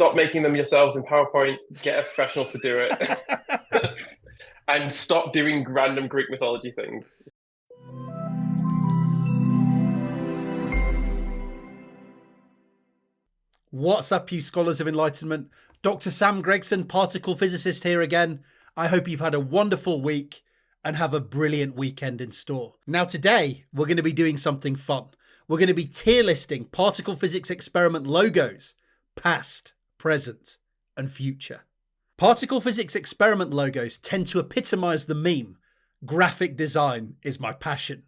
stop making them yourselves in PowerPoint, get a professional to do it, and stop doing random Greek mythology things. What's up, you scholars of enlightenment? Dr. Sam Gregson, particle physicist here again. I hope you've had a wonderful week and have a brilliant weekend in store. Now today, we're going to be doing something fun. We're going to be tier listing particle physics experiment logos, past, present, and future. Particle physics experiment logos tend to epitomize the meme. Graphic design is my passion.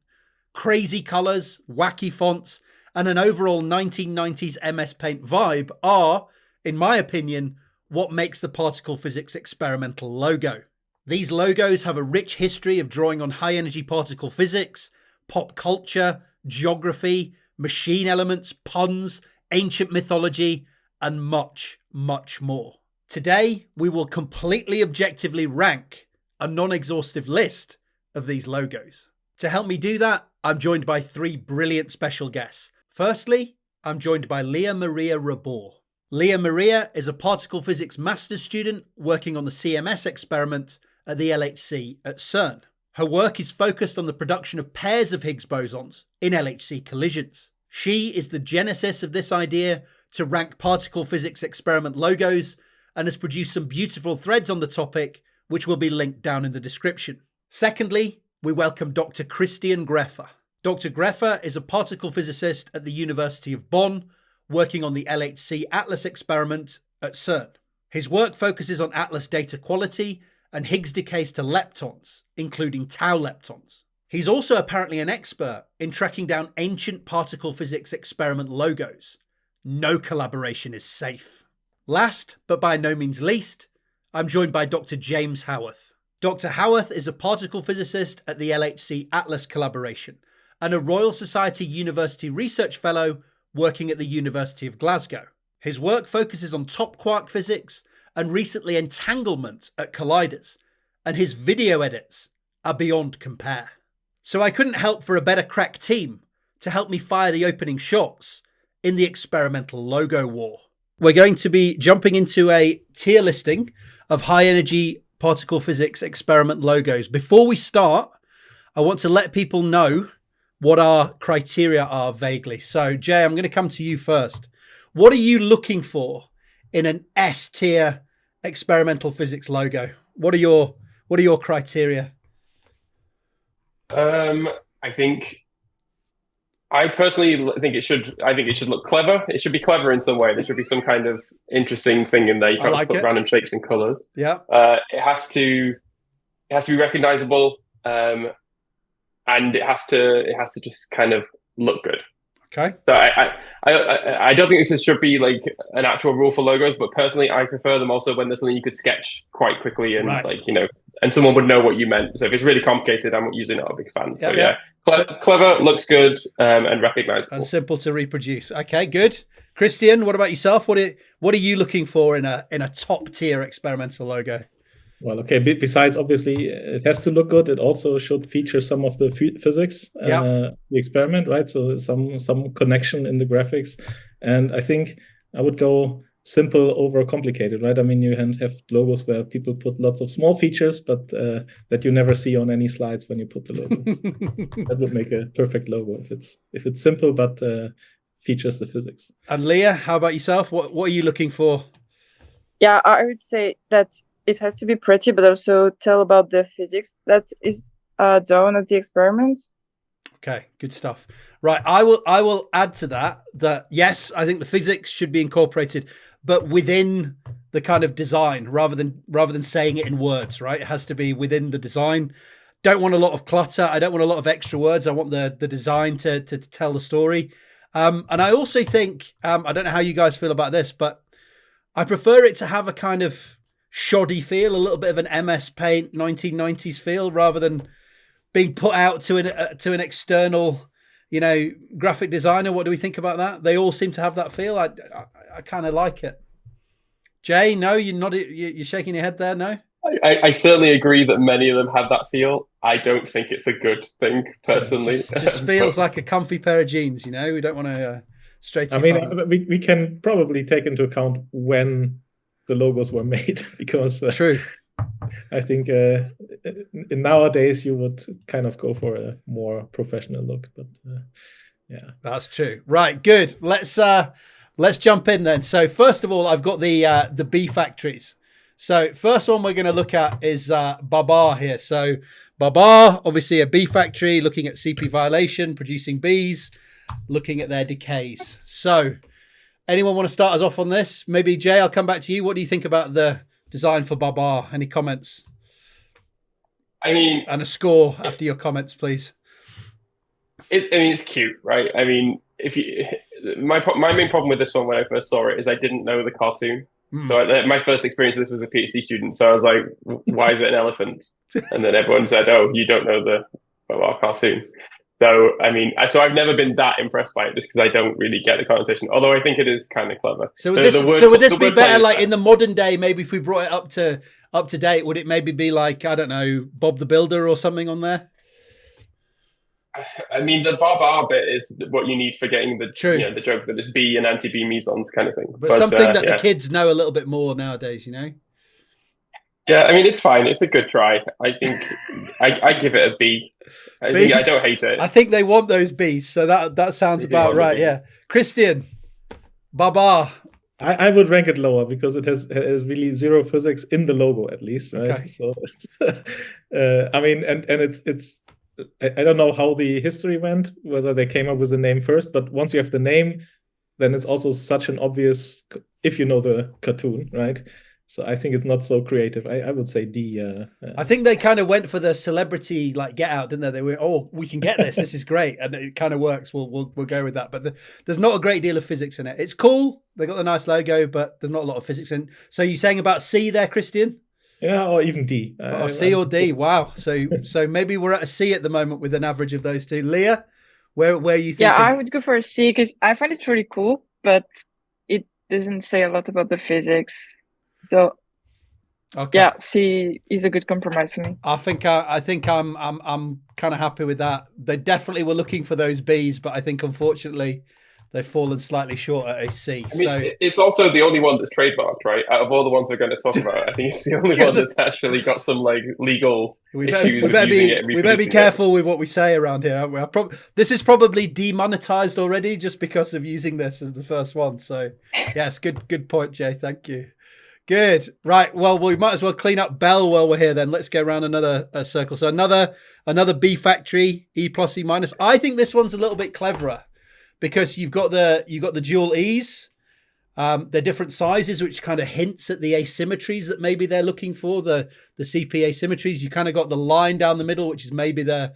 Crazy colors, wacky fonts, and an overall 1990s MS Paint vibe are, in my opinion, what makes the particle physics experimental logo. These logos have a rich history of drawing on high-energy particle physics, pop culture, geography, machine elements, puns, ancient mythology, and much, much more. Today, we will completely objectively rank a non-exhaustive list of these logos. To help me do that, I'm joined by three brilliant special guests. Firstly, I'm joined by Leah Maria Rabor. Leah Maria is a particle physics master's student working on the CMS experiment at the LHC at CERN. Her work is focused on the production of pairs of Higgs bosons in LHC collisions. She is the genesis of this idea to rank particle physics experiment logos and has produced some beautiful threads on the topic, which will be linked down in the description. Secondly, we welcome Dr. Christian Greffer. Dr. Greffer is a particle physicist at the University of Bonn, working on the LHC ATLAS experiment at CERN. His work focuses on ATLAS data quality and Higgs decays to leptons, including tau leptons. He's also apparently an expert in tracking down ancient particle physics experiment logos. No collaboration is safe. Last, but by no means least, I'm joined by Dr. James Howarth. Dr. Howarth is a particle physicist at the LHC ATLAS collaboration and a Royal Society University Research Fellow working at the University of Glasgow. His work focuses on top quark physics and recently entanglement at colliders, and his video edits are beyond compare. So I couldn't help for a better crack team to help me fire the opening shots in the experimental logo war. We're going to be jumping into a tier listing of high energy particle physics experiment logos. Before we start, I want to let people know what our criteria are vaguely. So Jay, I'm going to come to you first. What are you looking for in an S tier experimental physics logo? What are your criteria? I personally think it should look clever. It should be clever in some way. There should be some kind of interesting thing in there. You can't just put random shapes and colors. Yeah. It has to be recognizable. And it has to just kind of look good. Okay. So I don't think this should be like an actual rule for logos, but personally I prefer them also when there's something you could sketch quite quickly and and someone would know what you meant. So if it's really complicated, I'm usually not a big fan. Clever, looks good, and recognizable. And simple to reproduce. Okay, good. Christian, what about yourself? What are you looking for in a top tier experimental logo? Well, okay, besides obviously it has to look good, it also should feature some of the physics, the experiment, right? So some connection in the graphics. And I think I would go simple over complicated, right? I mean, you have logos where people put lots of small features, but that you never see on any slides when you put the logos. That would make a perfect logo if it's simple, but features the physics. And Leah, how about yourself? What are you looking for? Yeah, I would say that it has to be pretty, but also tell about the physics that is done at the experiment. Okay, good stuff. Right, I will add to that yes, I think the physics should be incorporated, but within the kind of design rather than saying it in words, right? It has to be within the design. Don't want a lot of clutter. I don't want a lot of extra words. I want the design to tell the story. And I also think, I don't know how you guys feel about this, but I prefer it to have a kind of shoddy feel, a little bit of an MS Paint 1990s feel, rather than being put out to an external, graphic designer. What do we think about that? They all seem to have that feel. I kind of like it. Jay, no, you're shaking your head there. No, I certainly agree that many of them have that feel. I don't think it's a good thing personally. Just feels like a comfy pair of jeans. We don't want to Straight. I mean, we can probably take into account when the logos were made because true. I think in nowadays you would kind of go for a more professional look, but yeah, that's true. Right, good. Let's jump in then. So first of all, I've got the bee factories. So first one we're going to look at is Babar here. So Babar, obviously a bee factory, looking at CP violation, producing bees, looking at their decays. So anyone want to start us off on this? Maybe Jay, I'll come back to you. What do you think about the design for Babar? Any comments? I mean, and a score after your comments, please. It's cute, right? I mean, my main problem with this one when I first saw it is I didn't know the cartoon. So my first experience of this was a PhD student. So I was like, why is it an elephant? And then everyone said, oh, you don't know the Babar cartoon. So, I mean, I've never been that impressed by it just because I don't really get the connotation, although I think it is kind of clever. So would this be better, like in the modern day, maybe if we brought it up to date, would it maybe be like, I don't know, Bob the Builder or something on there? I mean, the Babar bit is what you need for getting the joke that it's bee and anti-bee mesons kind of thing. But something that the kids know a little bit more nowadays, you know? Yeah, I mean, it's fine. It's a good try. I think I give it a B. I don't hate it. I think they want those Bs, so that sounds about right. Yeah, Christian, Babar. I would rank it lower because it has really zero physics in the logo, at least, right? Okay. So, I mean, and it's. I don't know how the history went, whether they came up with the name first, but once you have the name, then it's also such an obvious, if you know the cartoon, right? So I think it's not so creative. I would say D. I think they kind of went for the celebrity like get out, didn't they? They were, oh, we can get this. This is great, and it kind of works. We'll go with that. But there's not a great deal of physics in it. It's cool. They got the nice logo, but there's not a lot of physics in. So you're saying about C there, Christian? Yeah, or even D. C or D. Wow. So maybe we're at a C at the moment with an average of those two. Leah, where are you thinking? Yeah, I would go for a C because I find it really cool, but it doesn't say a lot about the physics. So okay. Yeah, C is a good compromise for me. I think I'm kind of happy with that. They definitely were looking for those Bs, but I think unfortunately they've fallen slightly short at a C. I mean, it's also the only one that's trademarked, right? Out of all the ones we're going to talk about, I think it's the only one that's actually got some like legal issues with using it. We better be careful with what we say around here, aren't we? This is probably demonetized already just because of using this as the first one. So yes, good point, Jay. Thank you. Good. Right. Well, we might as well clean up Bell while we're here then. Let's go around another circle. So another B factory, E plus, E minus. I think this one's a little bit cleverer because you've got the dual E's. They're different sizes, which kind of hints at the asymmetries that maybe they're looking for, the CP asymmetries. You kind of got the line down the middle, which is maybe the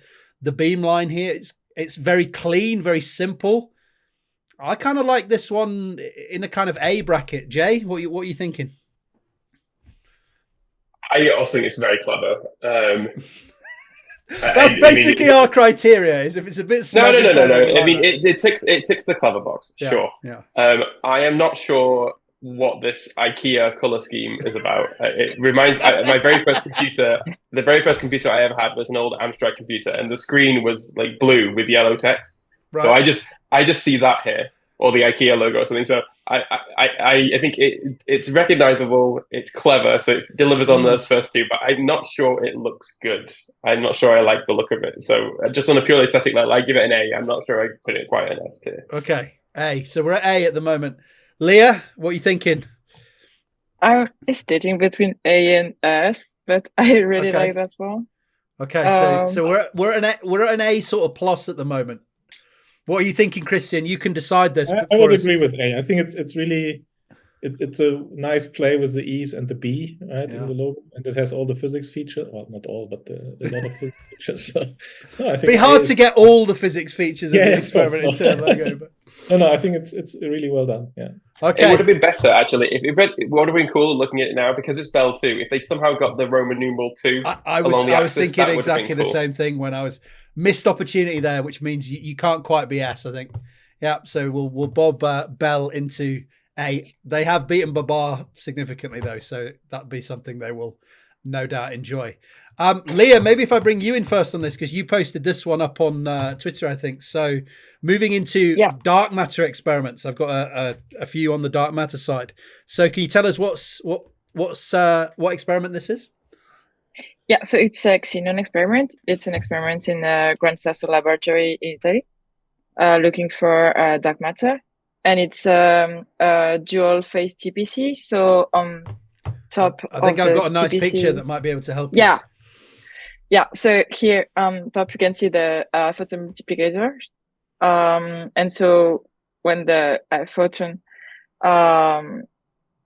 beam line here. It's very clean, very simple. I kind of like this one in a kind of A bracket. Jay, what are you thinking? I also think it's very clever. That's basically our criteria. Is if it's a bit no. I mean, it ticks the clever box. Yeah, sure. Yeah. I am not sure what this IKEA color scheme is about. It reminds my very first computer. The very first computer I ever had was an old Amstrad computer, and the screen was like blue with yellow text. Right. So I just see that here, or the IKEA logo or something. So I think it's recognizable, it's clever, so it delivers on those first two, but I'm not sure it looks good. I'm not sure I like the look of it. So just on a purely aesthetic level, I give it an A. I'm not sure I put it quite an S tier. Okay, A. So we're at A at the moment. Leah, what are you thinking? I'm sitting between A and S, but I really like that one. Okay, so we're at an A sort of plus at the moment. What are you thinking, Christian? You can decide this. I would agree with A. I think it's really it's a nice play with the E's and the B, right, in the logo, and it has all the physics features. Well, not all, but a lot of physics features. So, no, I think it'd be hard to get all the physics features of the experiment into the logo. But... No, I think it's really well done. Yeah. Okay. It would have been better actually if it would have been cooler looking at it now because it's Bell 2. If they somehow got the Roman numeral 2, I was thinking exactly the same thing when I was missed opportunity there, which means you can't quite be S. I think. Yeah. So we'll bob Bell into A. They have beaten Babar significantly though, so that'd be something they will no doubt enjoy. Leah, maybe if I bring you in first on this, because you posted this one up on Twitter, I think. So moving into dark matter experiments, I've got a few on the dark matter side. So can you tell us what experiment this is? Yeah, so it's a xenon experiment. It's an experiment in a Gran Sasso laboratory in Italy, looking for dark matter. And it's a dual phase TPC. So on top I think I've got a nice TPC, picture that might be able to help you. Yeah. So here top you can see the photon multiplicator. And so when the photon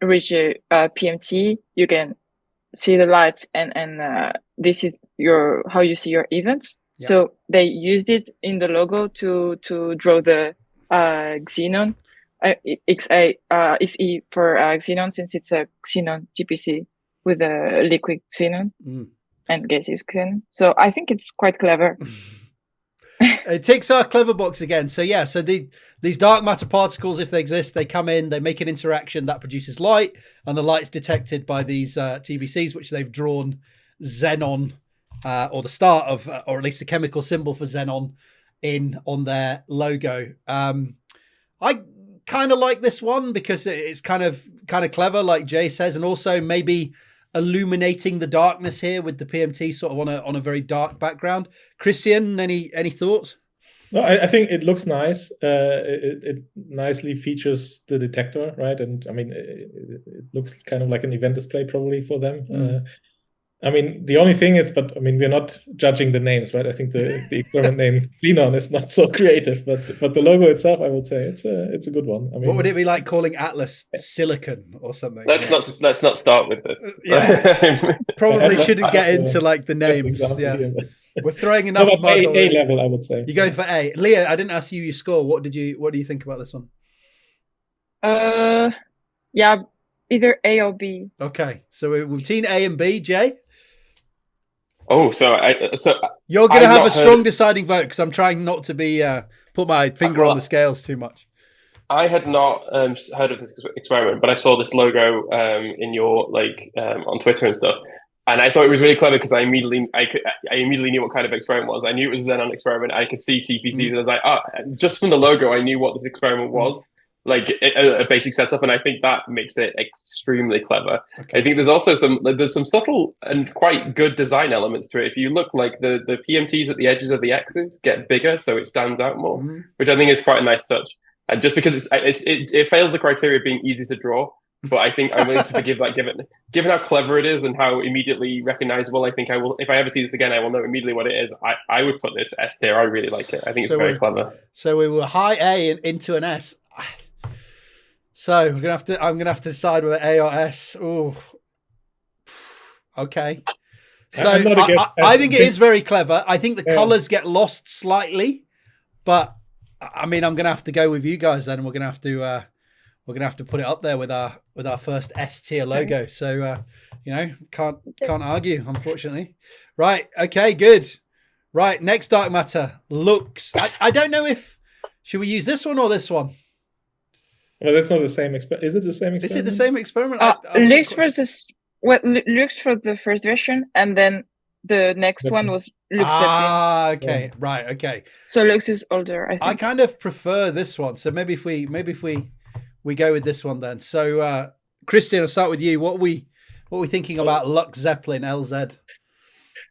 reach a PMT, you can see the lights, and this is how you see your events. Yeah. So they used it in the logo to draw the xenon. XE for xenon, since it's a xenon TPC with a liquid xenon and gaseous xenon. So I think it's quite clever. It ticks our clever box again. So yeah, so these dark matter particles, if they exist, they come in, they make an interaction that produces light, and the light's detected by these TBCs, which they've drawn xenon, or the start of, or at least the chemical symbol for xenon on their logo. I kind of like this one because it's kind of clever, like Jay says, and also maybe illuminating the darkness here with the PMT sort of on a very dark background. Christian, any thoughts? No, I think it looks nice. It nicely features the detector, right? And I mean, it looks kind of like an event display probably for them. I mean, the only thing is, but I mean, we're not judging the names, right? I think the experiment name Xenon is not so creative, but the logo itself, I would say it's a good one. I mean, what would it be like calling Atlas Silicon or something? Let's not start with this. Probably shouldn't get into like the names. Yeah, we're throwing enough mud. A level, I would say. You're going for A. Leah, I didn't ask you your score. What do you think about this one? Yeah, either A or B. Okay, so we've seen A and B. Jay? Oh, so you're going to have a strong deciding vote because I'm trying not to be put my finger on the scales too much. I had not heard of this experiment, but I saw this logo in your on Twitter and stuff, and I thought it was really clever because I immediately knew what kind of experiment it was. I knew it was a Xenon experiment. I could see TPCs, and I was like, just from the logo, I knew what this experiment was. Like a basic setup, and I think that makes it extremely clever. Okay. I think there's also some subtle and quite good design elements to it. If you look, like the PMTs at the edges of the X's get bigger, so it stands out more, which I think is quite a nice touch. And just because it fails the criteria of being easy to draw, but I think I'm willing to forgive that given how clever it is and how immediately recognizable. I think I will, if I ever see this again, I will know immediately what it is. I would put this S tier. I really like it. I think it's very clever. So we were high A and into an S. So I'm gonna have to decide whether A or S. Oh, okay. So I think it is very clever. I think the colors get lost slightly, but I mean, I'm gonna have to go with you guys then. We're gonna have to put it up there with our first S tier logo. So can't argue, unfortunately. Right. Okay. Good. Right. Next dark matter looks. I don't know if should we use this one or this one. Well, that's not the same experiment. Is it the same experiment? Is it the same experiment? Lux for the first version, and then the next one was Lux. Okay, right, okay. So Lux is older, I think. I kind of prefer this one. So maybe if we go with this one then. So Christian, I'll start with you. What are we thinking about Lux Zeppelin LZ?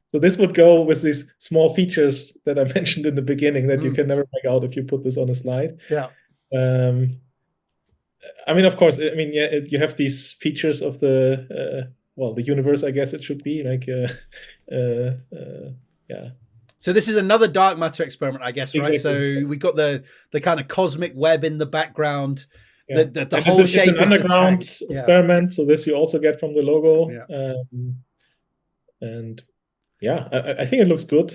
So this would go with these small features that I mentioned in the beginning that you can never make out if you put this on a slide. Yeah. I mean, of course, you have these features of the universe, I guess it should be like, yeah. So this is another dark matter experiment, I guess, right? Exactly. So we got the kind of cosmic web in the background. Yeah. The whole shape is an underground experiment. So this you also get from the logo. Yeah. And yeah, I think it looks good,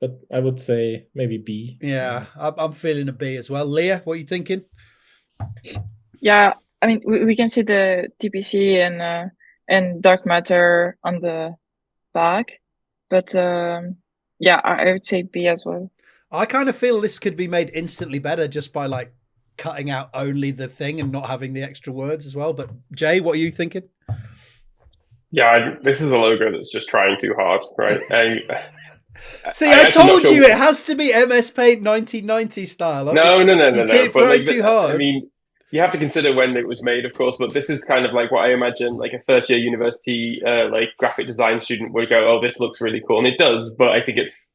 but I would say maybe B. Yeah, I'm feeling a B as well. Leah, what are you thinking? Yeah, I mean, we can see the TPC and dark matter on the back, but yeah, I would say B as well. I kind of feel this could be made instantly better just by like cutting out only the thing and not having the extra words as well. But Jay, what are you thinking? Yeah, this is a logo that's just trying too hard, right? See, I told you it has to be MS Paint 1990 style. No. You But like, too hard. I mean, you have to consider when it was made, of course. But this is kind of like what I imagine, like a first-year university, like graphic design student would go, "Oh, this looks really cool," and it does. But I think it's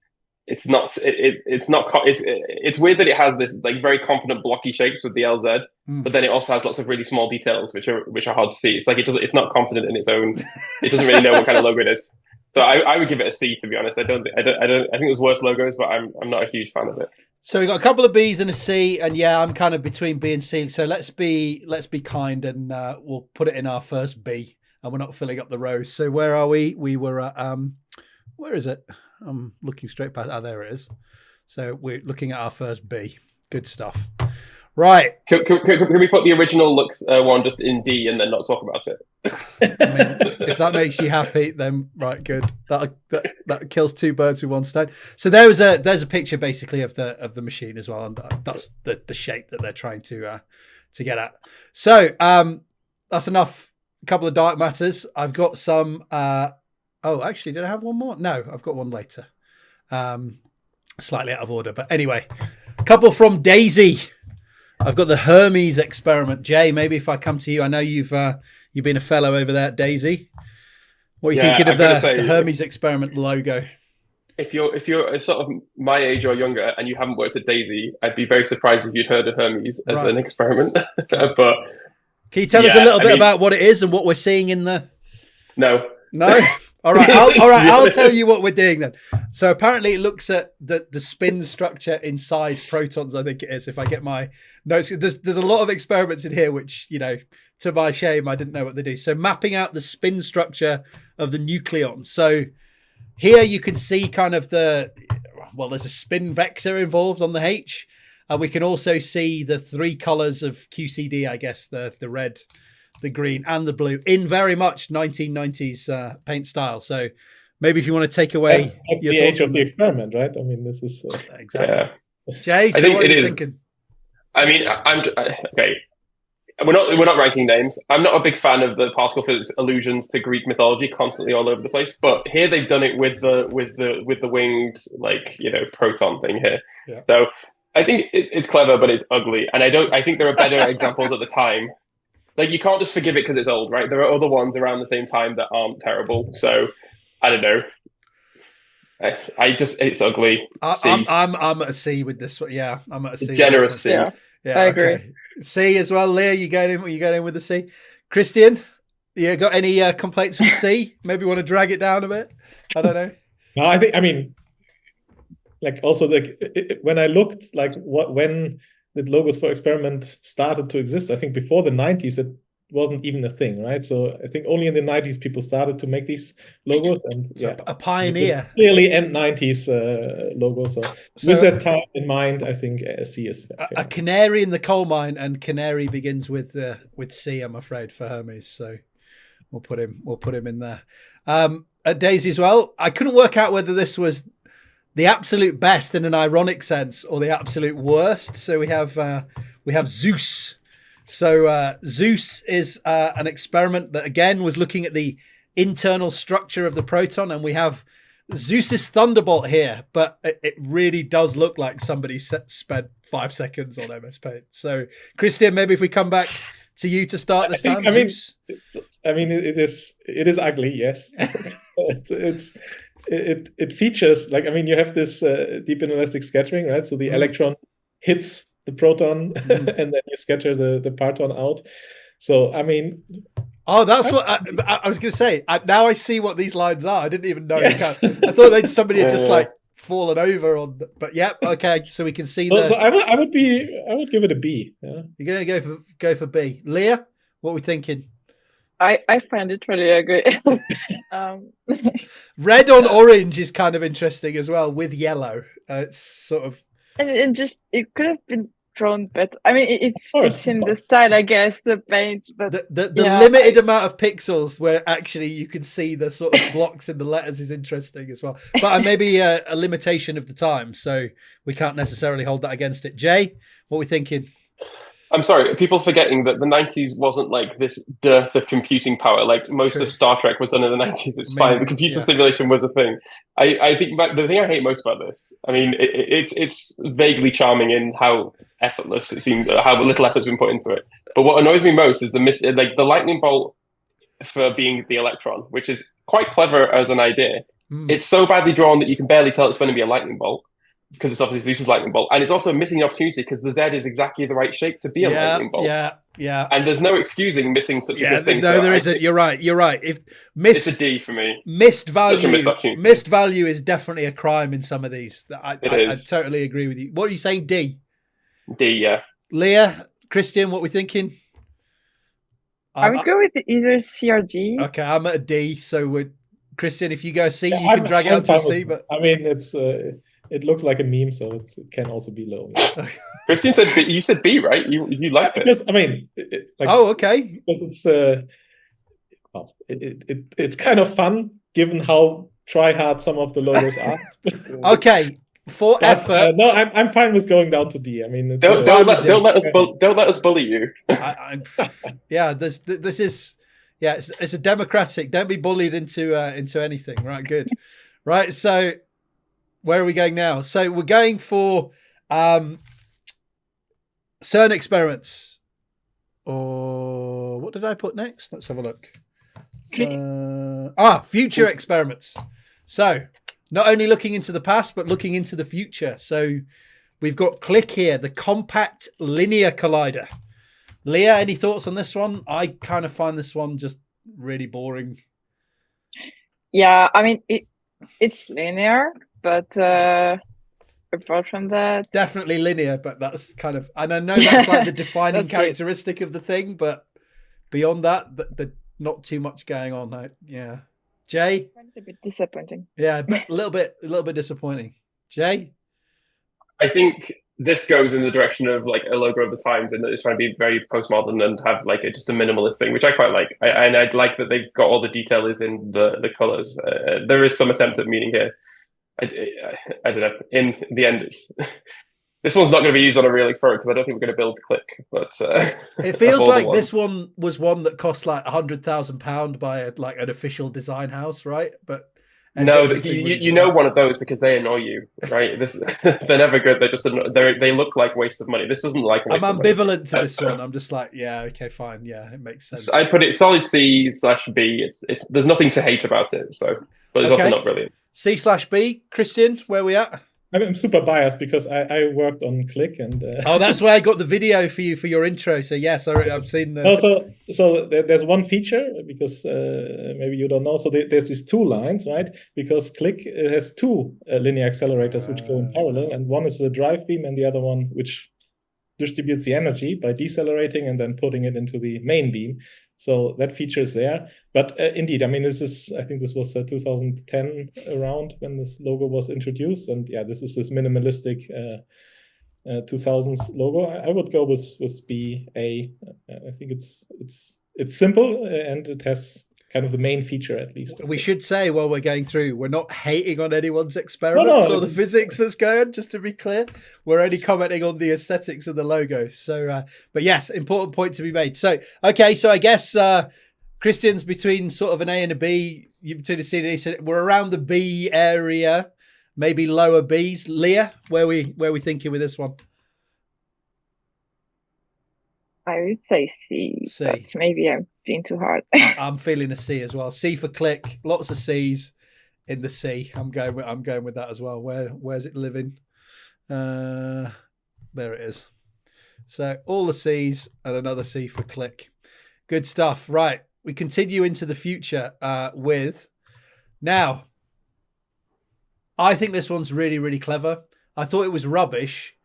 not. It's weird that it has this like very confident blocky shapes with the LZ, but then it also has lots of really small details which are hard to see. It's like it's not confident in its own. It doesn't really know what kind of logo it is. So I would give it a C, to be honest. I think there's worse logos, but I'm not a huge fan of it. So we got a couple of B's and a C, and yeah, I'm kind of between B and C. So let's be kind, and we'll put it in our first B, and we're not filling up the rows. So where are we? We were at where is it? I'm looking straight past. Oh, there it is. So we're looking at our first B. Good stuff. Right. Can we put the original looks one just in D and then not talk about it? I mean, if that makes you happy, then right, good. That kills two birds with one stone. So there's a picture basically of the machine as well, and that's the shape that they're trying to get at. So that's enough. A couple of dark matters. I've got some. Oh, actually, did I have one more? No, I've got one later. Slightly out of order, but anyway, a couple from Daisy. I've got the Hermes experiment. Jay, maybe if I come to you, I know you've been a fellow over there at Daisy. What are you thinking of the Hermes experiment logo? If you're sort of my age or younger and you haven't worked at Daisy, I'd be very surprised if you'd heard of Hermes as an experiment. But can you tell us a little bit about what it is and what we're seeing in the? No. All right. I'll tell you what we're doing then. So apparently it looks at the spin structure inside protons, I think it is, if I get my notes. There's a lot of experiments in here, which, to my shame, I didn't know what they do. So mapping out the spin structure of the nucleon. So here you can see kind of there's a spin vector involved on the H. And we can also see the three colors of QCD, I guess, the red, the green and the blue in very much 1990s paint style. So maybe if you want to take away that's the age of the experiment, right? I mean, this is exactly. Yeah. Jay, so what are you thinking? I mean, okay. We're not ranking names. I'm not a big fan of the particle physics allusions to Greek mythology constantly all over the place. But here they've done it with the winged proton thing here. Yeah. So I think it's clever, but it's ugly, and I think there are better examples at the time. Like, you can't just forgive it because it's old, right? There are other ones around the same time that aren't terrible. So I don't know. It's ugly. I'm at a C with this one. Yeah, I'm at a C. Generous C. Yeah, I agree. Okay. C as well. Leah, you going in with the C? Christian, you got any complaints with C? Maybe want to drag it down a bit? I don't know. No, when I looked when the logos for experiment started to exist, I think before the 90s, it wasn't even a thing, right? So I think only in the 90s people started to make these logos, and a pioneer. Clearly end 90s logo. So with that time in mind, I think C is fair. A canary in the coal mine, and canary begins with C, I'm afraid, for Hermes. So we'll put him in there. At Daisy as well, I couldn't work out whether this was the absolute best in an ironic sense or the absolute worst. So we have Zeus. So Zeus is an experiment that again was looking at the internal structure of the proton, and we have Zeus's Thunderbolt here, but it really does look like somebody spent 5 seconds on MS Paint. So Christian, maybe if we come back to you to start this time. It is ugly, yes. It features you have this deep inelastic scattering, right? So the electron hits the proton and then you scatter the parton out. So that's what I was going to say. Now I see what these lines are. I didn't even know. Yes. I thought somebody had just fallen over on. But yeah, okay. So we can see. So I would give it a B. Yeah. You're going to go for B. Leah, what are we thinking? I find it really ugly. Red on orange is kind of interesting as well with yellow. It's sort of. And it could have been drawn better. I mean, it's in the style, I guess, the paint, but the limited amount of pixels where actually you can see the sort of blocks in the letters is interesting as well. But maybe a limitation of the time, so we can't necessarily hold that against it. Jay, what are we thinking? I'm sorry, people forgetting that the 90s wasn't like this dearth of computing power. Like most True. of Star Trek was done in the 90s. It's Maybe, fine. The computer yeah. simulation was a thing. I think the thing I hate most about this, I mean, it's vaguely charming in how effortless it seemed, how little effort's been put into it. But what annoys me most is the lightning bolt for being the electron, which is quite clever as an idea. It's so badly drawn that you can barely tell it's going to be a lightning bolt, because it's obviously Zeus's lightning bolt, and it's also missing an opportunity because the Z is exactly the right shape to be a lightning bolt. Yeah. And there's no excusing missing such a good thing. No, there isn't. You're right. If it's a D for me. Missed Such a missed opportunity. missed value is definitely a crime in some of these. I totally agree with you. What are you saying, D? D, yeah. Leah, Christian, what we thinking? I would go with either C or D. Okay, I'm at a D. So we're Christian. If you go C, you can drag it out to a C. But I mean, it looks like a meme, so it can also be low. Yes. Christian said B. You said B, right? You liked it. Because I mean, okay. Because it's kind of fun given how try hard some of the logos are. Okay, for effort. No, I'm fine with going down to D. I mean, don't let us bully you. Yeah, this is it's a democratic. Don't be bullied into anything. Right, good. Right, so where are we going now? So we're going for CERN experiments. Or what did I put next? Let's have a look. Future experiments. So not only looking into the past, but looking into the future. So we've got CLIC here, the Compact Linear Collider. Leah, any thoughts on this one? I kind of find this one just really boring. Yeah, I mean, it's linear, but apart from that... Definitely linear, but that's kind of... And I know that's like the defining characteristic of the thing, but beyond that, there's not too much going on. Yeah. Jay? It's a bit disappointing. Yeah, a little bit disappointing. Jay? I think this goes in the direction of like a logo of the times, and that it's trying to be very postmodern and have like just a minimalist thing, which I quite like. And I'd like that they've got all the detail is in the colors. There is some attempt at meaning here. I don't know. In the end, this one's not going to be used on a real experiment because I don't think we're going to build CLIC. But it feels like this one was one that cost like £100,000 by an official design house, right? But no, you know one of those because they annoy you, right? They're never good. They look like waste of money. This isn't like a waste I'm of money. ambivalent to this one. I'm just like, yeah, okay, fine, yeah, it makes sense. I'd put it solid C/B. There's nothing to hate about it. So, but it's also not brilliant. C/B, Christian, where are we at? I'm super biased because I worked on CLIC and that's where I got the video for you for your intro. So yes, I've seen the. So there's one feature because maybe you don't know. So there's these two lines, right? Because CLIC has two linear accelerators which go in parallel, and one is the drive beam, and the other one which distributes the energy by decelerating and then putting it into the main beam. So that feature is there. But indeed, I mean, I think this was 2010 around when this logo was introduced. And yeah, this is this minimalistic 2000s logo. I would go with B, A. I think it's simple and it has kind of the main feature, at least. We should say while we're going through, we're not hating on anyone's experiments or the physics that's going, just to be clear. We're only commenting on the aesthetics of the logo. So, but yes, important point to be made. So, okay, so I guess Christian's between sort of an A and a B. You between a C and an E. So we're around the B area, maybe lower Bs. Leah, where we thinking with this one? I would say C. But maybe I'm being too hard. I'm feeling a C as well. C for CLIC. Lots of C's in the C. I'm going with that as well. Where's it living? There it is. So all the C's and another C for CLIC. Good stuff. Right. We continue into the future with now. I think this one's really, really clever. I thought it was rubbish,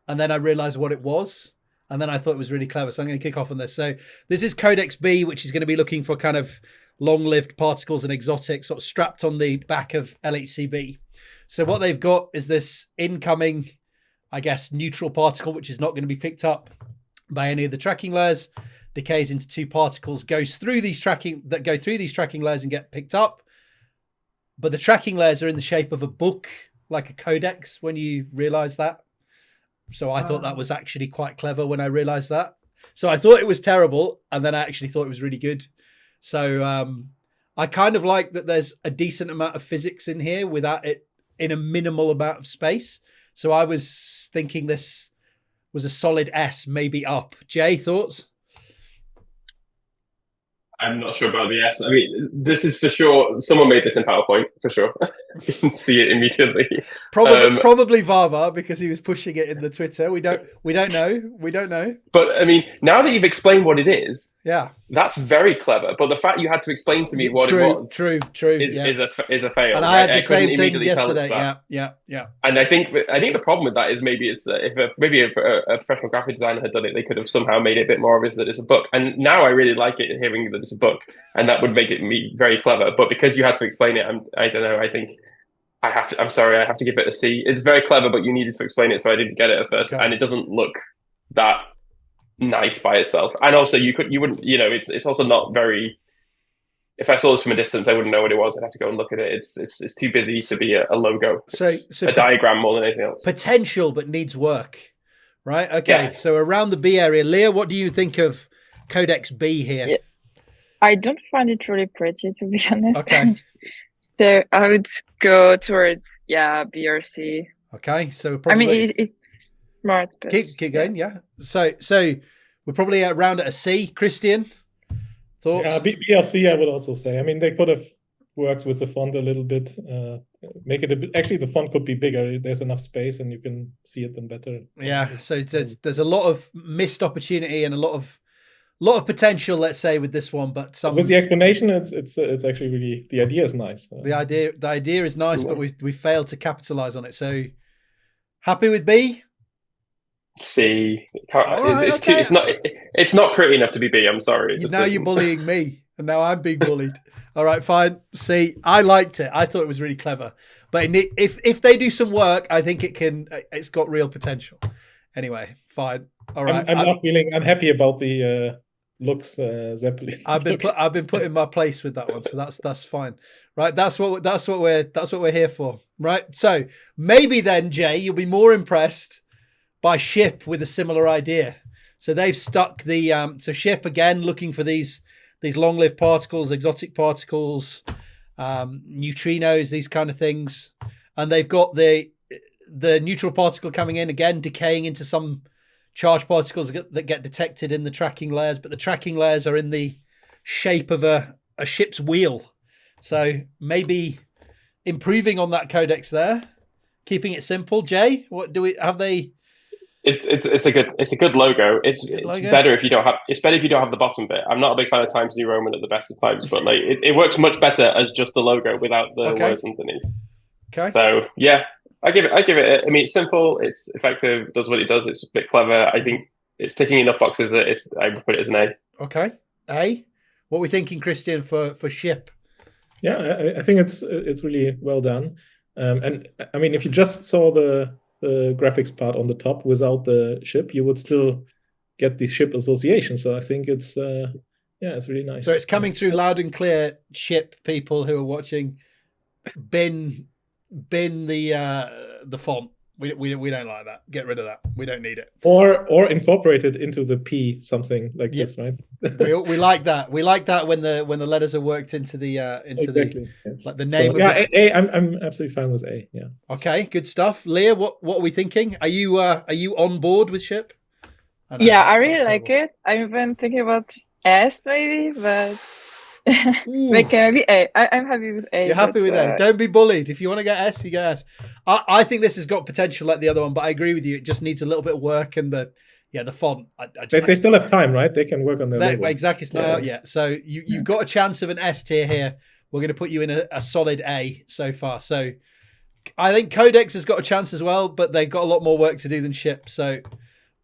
and then I realized what it was. And then I thought it was really clever. So I'm going to kick off on this. So this is Codex B, which is going to be looking for kind of long-lived particles and exotics sort of strapped on the back of LHCb. So what they've got is this incoming, I guess, neutral particle, which is not going to be picked up by any of the tracking layers, decays into two particles, goes through these tracking layers and get picked up. But the tracking layers are in the shape of a book, like a codex, when you realize that. So I thought that was actually quite clever when I realized that. So I thought it was terrible, and then I actually thought it was really good. So I kind of like that there's a decent amount of physics in here without it in a minimal amount of space. So I was thinking this was a solid S, maybe up. Jay, thoughts? I'm not sure about the S. I mean, this is for sure. Someone made this in PowerPoint for sure. You can see it immediately. Probably Vava, because he was pushing it in the Twitter. We don't know. But I mean, now that you've explained what it is, yeah, that's very clever. But the fact you had to explain to me what it was, true, is a fail. And I had the same thing yesterday. Yeah. And I think the problem with that is maybe it's if a professional graphic designer had done it, they could have somehow made it a bit more obvious that it's a book. And now I really like it hearing that it's a book, and that would make it me very clever. But because you had to explain it, I don't know. I think I'm sorry. I have to give it a C. It's very clever, but you needed to explain it, so I didn't get it at first, and it doesn't look that nice by itself. And also, you wouldn't. It's also not very. If I saw this from a distance, I wouldn't know what it was. I'd have to go and look at it. It's too busy to be a logo. So a diagram more than anything else. Potential, but needs work. Right. Okay. Yeah. So around the B area, Leah, what do you think of Codex B here? Yeah. I don't find it really pretty, to be honest. Okay. So I would go towards B or C. Okay. So probably it's smart. But keep going. Yeah. So we're probably around at a C. Christian, thoughts? Yeah, B or C, I would also say. I mean, they could have worked with the font a little bit. Make it a bit. Actually, the font could be bigger. There's enough space, and you can see it then better. Yeah. So there's a lot of missed opportunity and a lot of potential, let's say, with this one, but with the explanation, it's actually really, the idea is nice. The idea is nice, but we failed to capitalize on it. So happy with B? C. It's not pretty enough to be B. I'm sorry. Now you're bullying me, and now I'm being bullied. All right, fine. C. I liked it. I thought it was really clever, but if they do some work, I think it's got real potential. Anyway, fine. All right. I'm not feeling unhappy about the looks Zeppelin. I've been put in my place with that one, so that's fine. Right, that's what we're here for. Right, so maybe then, Jay, you'll be more impressed by Ship with a similar idea. So they've stuck the so Ship again, looking for these long-lived particles, exotic particles, neutrinos, these kind of things, and they've got the neutral particle coming in again, decaying into some charged particles that get detected in the tracking layers, but the tracking layers are in the shape of a ship's wheel. So maybe improving on that codex there, keeping it simple. Jay, what do we have? It's a good logo. It's better if you don't have the bottom bit. I'm not a big fan of Times New Roman at the best of times, but like it works much better as just the logo without the words underneath. Okay. So yeah. I give it. I mean, it's simple. It's effective. Does what it does. It's a bit clever. I think it's ticking enough boxes that I would put it as an A. Okay, A. What are we thinking, Christian, for Ship? Yeah, I think it's really well done. And I mean, if you just saw the graphics part on the top without the ship, you would still get the ship association. So I think it's really nice. So it's coming through loud and clear. Ship people who are watching, bin the font. We don't like that. Get rid of that. We don't need it. Or incorporate it into the P, something like this, right? we like that. We like that when the letters are worked into the exactly. Yes. Like the name. So, of A. I'm absolutely fine with A. Yeah. Okay, good stuff. Leah, what are we thinking? Are you on board with Ship? I really like it. I've been thinking about S maybe, but. Maybe A. I'm happy with A. You're happy with A. Don't be bullied. If you want to get S, you get S. I think this has got potential like the other one, but I agree with you. It just needs a little bit of work, and the font. They still have time, right? They can work on their exactly. It's not out yet, so you've got a chance of an S tier here. We're going to put you in a solid A so far. So I think Codex has got a chance as well, but they've got a lot more work to do than Ship. So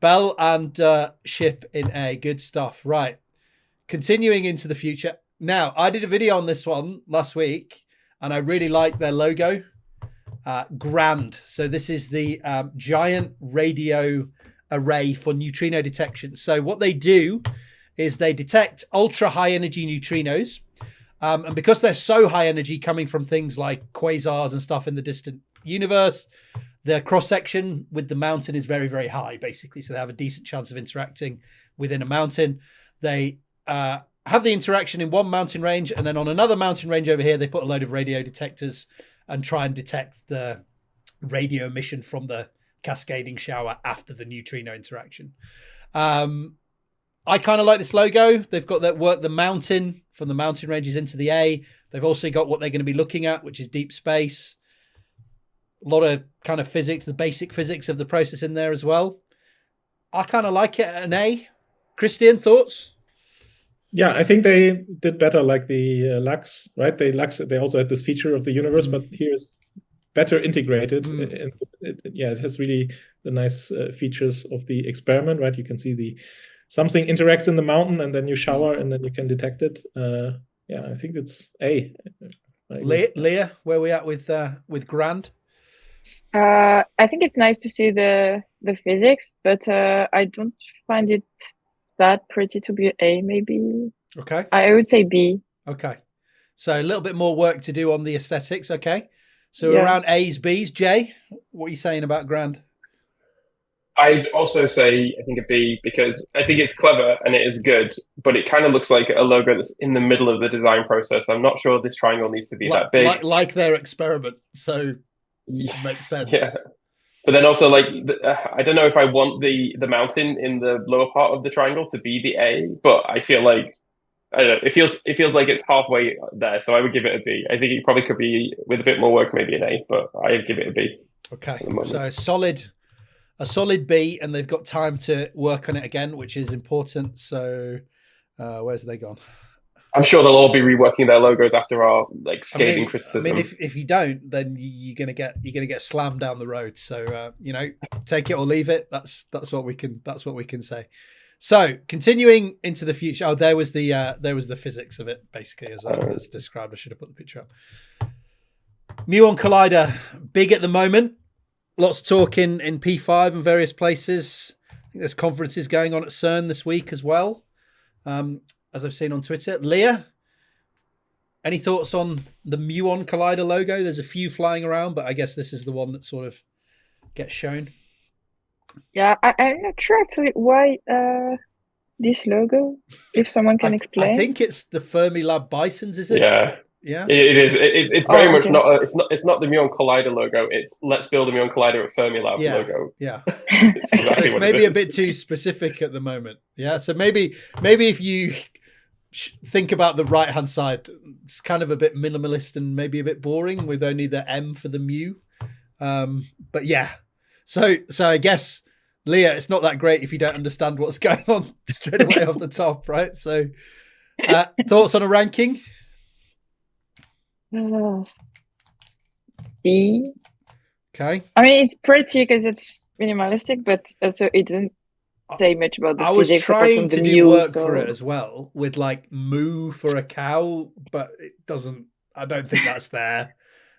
Bell and Ship in A. Good stuff. Right. Continuing into the future. Now, I did a video on this one last week, and I really like their logo. Grand. So this is the giant radio array for neutrino detection. So what they do is they detect ultra high energy neutrinos. And because they're so high energy, coming from things like quasars and stuff in the distant universe, the cross section with the mountain is very, very high, basically. So they have a decent chance of interacting within a mountain. They have the interaction in one mountain range, and then on another mountain range over here, they put a load of radio detectors and try and detect the radio emission from the cascading shower after the neutrino interaction. I kind of like this logo. They've got that work the mountain from the mountain ranges into the A. They've also got what they're going to be looking at, which is deep space. A lot of kind of physics, the basic physics of the process in there as well. I kind of like it at an A. Christian, thoughts? Yeah, I think they did better like the Lux, right? They also had this feature of the universe, but here's better integrated. And it has really the nice features of the experiment, right? You can see something interacts in the mountain and then you shower and then you can detect it. I think it's A. Leah, where are we at with Grand? I think it's nice to see the physics, but I don't find it that pretty to be A, maybe. Okay. I would say B. Okay. So a little bit more work to do on the aesthetics. Okay. So around A's, B's. Jay, what are you saying about Grand? I'd also say I think a B, because I think it's clever and it is good, but it kind of looks like a logo that's in the middle of the design process. I'm not sure this triangle needs to be that big. Like their experiment. So makes sense. Yeah. But then also, like, I don't know if I want the mountain in the lower part of the triangle to be the A, but I feel like, I don't know, it feels like it's halfway there, so I would give it a B. I think it probably could be, with a bit more work, maybe an A, but I'd give it a B. Okay, so a solid B, and they've got time to work on it again, which is important. So where's they gone? I'm sure they'll all be reworking their logos after our scathing criticism. I mean, if you don't, then you're gonna get slammed down the road. So take it or leave it. That's what we can say. So continuing into the future. Oh, there was the physics of it basically as described. I should have put the picture up. Muon Collider, big at the moment. Lots of talk in P5 and various places. I think there's conferences going on at CERN this week as well. As I've seen on Twitter. Leah, any thoughts on the Muon Collider logo? There's a few flying around, but I guess this is the one that sort of gets shown. Yeah, I'm not sure actually why this logo, if someone can explain. I think it's the Fermilab Bisons, is it? Yeah. Yeah. It is. It's very much not. It's not the Muon Collider logo. It's let's build a Muon Collider at Fermilab logo. Yeah. It's exactly so it's maybe a bit too specific at the moment. Yeah. So maybe if you think about the right hand side, it's kind of a bit minimalist and maybe a bit boring with only the M for the mu. But yeah. So I guess, Leah, it's not that great if you don't understand what's going on straight away off the top, right? So thoughts on a ranking? C. Okay. I mean, it's pretty because it's minimalistic, but also it doesn't say much about the physics. I was trying to do work for it as well with like moo for a cow, but it doesn't. I don't think that's there.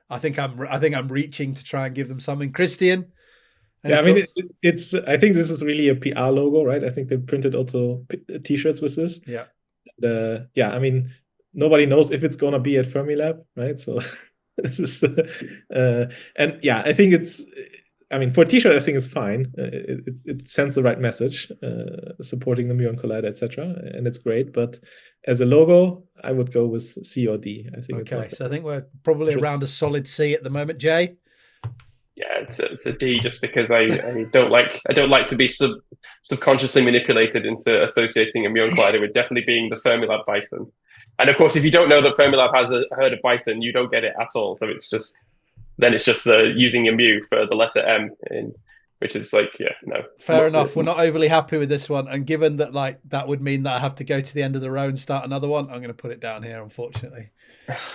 I think I'm reaching to try and give them something. Christian. Yeah, I mean, it's. I think this is really a PR logo, right? I think they printed also T-shirts with this. Yeah. Yeah, I mean, nobody knows if it's gonna be at Fermilab, right? So this is, and yeah, I think it's. I mean, for a T-shirt, I think it's fine. It sends the right message, supporting the Muon Collider, etc., and it's great. But as a logo, I would go with C or D. I think. Okay, so I think we're probably around a solid C at the moment. Jay. Yeah, it's a D, just because I don't like to be subconsciously manipulated into associating a Muon Collider with definitely being the Fermilab Bison. And of course, if you don't know that Fermilab has a herd of bison, you don't get it at all. So it's just the using a mu for the letter M in, which is no. Fair enough. We're not overly happy with this one, and given that that would mean that I have to go to the end of the row and start another one, I'm going to put it down here, unfortunately.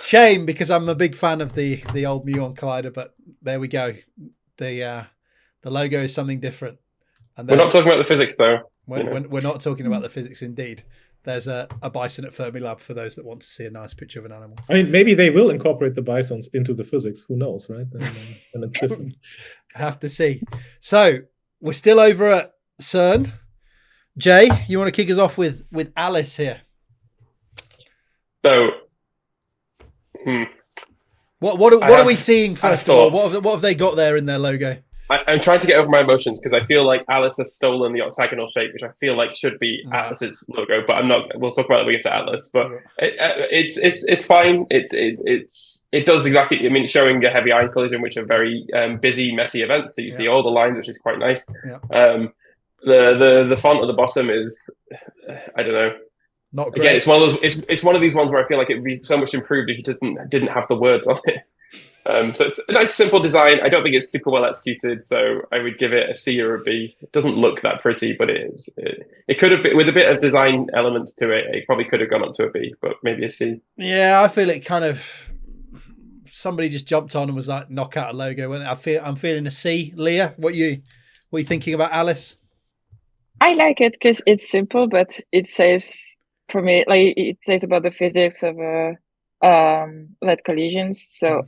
Shame, because I'm a big fan of the old Muon Collider, but there we go. The logo is something different. And we're not talking about the physics, though. We're not talking about the physics, indeed. There's a bison at Fermilab for those that want to see a nice picture of an animal. I mean, maybe they will incorporate the bisons into the physics. Who knows, right? And it's different. Have to see. So we're still over at CERN. Jay, you want to kick us off with Alice here? So, what are we seeing first of all? What have they got there in their logo? I'm trying to get over my emotions because I feel like Alice has stolen the octagonal shape, which I feel like should be Atlas's logo. But I'm not. We'll talk about it when we get to Atlas. But it's fine. It does exactly. I mean, showing a heavy iron collision, which are very busy, messy events. So you see all the lines, which is quite nice. Yeah. The font at the bottom is, I don't know. Not great. Again, it's one of those. It's one of these ones where I feel like it'd be so much improved if you didn't have the words on it. So it's a nice, simple design. I don't think it's super well executed, so I would give it a C or a B. It doesn't look that pretty, but it is. It could have been, with a bit of design elements to it. It probably could have gone up to a B, but maybe a C. Yeah, I feel it kind of. Somebody just jumped on and was like, knock out a logo. And I'm feeling a C. Leah, what are you thinking about Alice? I like it because it's simple, but it says for me, like it says about the physics of lead collisions. So.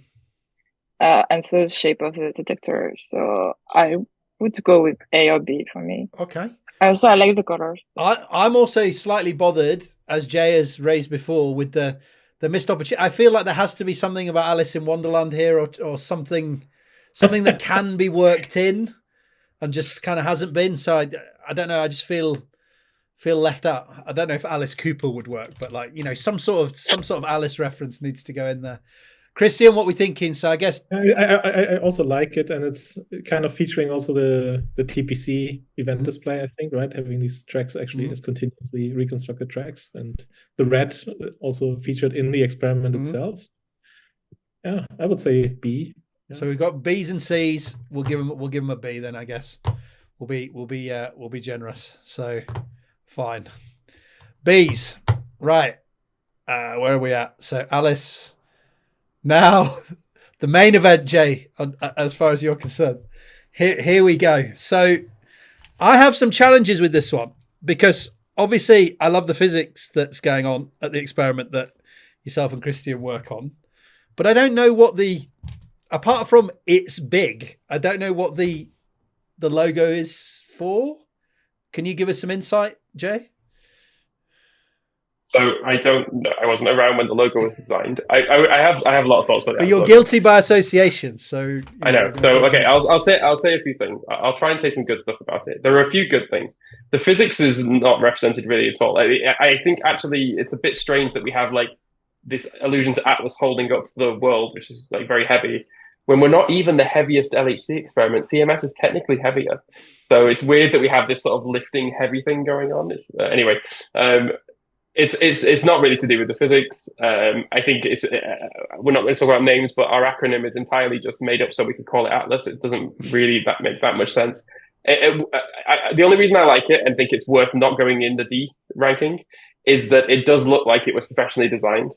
And so the shape of the detector. So I would go with A or B for me. Okay. Also, I like the colors. I'm also slightly bothered, as Jay has raised before, with the missed opportunity. I feel like there has to be something about Alice in Wonderland here, or something that can be worked in, and just kind of hasn't been. So I don't know. I just feel left out. I don't know if Alice Cooper would work, but like, you know, some sort of Alice reference needs to go in there. Christian, what are we thinking? So I guess I also like it, and it's kind of featuring also the TPC event display, I think, right? Having these tracks actually as continuously reconstructed tracks, and the red also featured in the experiment itself. Yeah, I would say B. Yeah. So we've got B's and C's. We'll give them a B then, I guess. We'll be generous. So fine. B's. Right. Where are we at? So Alice. Now, the main event, Jay, as far as you're concerned. Here we go. So I have some challenges with this one because obviously I love the physics that's going on at the experiment that yourself and Christian work on. But I don't know apart from it's big, I don't know what the logo is for. Can you give us some insight, Jay? So I wasn't around when the logo was designed. I have a lot of thoughts about it. But you're guilty by association, so I know. So okay, I'll say a few things. I'll try and say some good stuff about it. There are a few good things. The physics is not represented really at all. I think actually it's a bit strange that we have like this allusion to Atlas holding up the world, which is like very heavy, when we're not even the heaviest LHC experiment. CMS is technically heavier, so it's weird that we have this sort of lifting heavy thing going on. Anyway. It's not really to do with the physics. I think we're not going to talk about names, but our acronym is entirely just made up so we could call it Atlas. It doesn't really make that much sense. The only reason I like it and think it's worth not going in the D ranking is that it does look like it was professionally designed.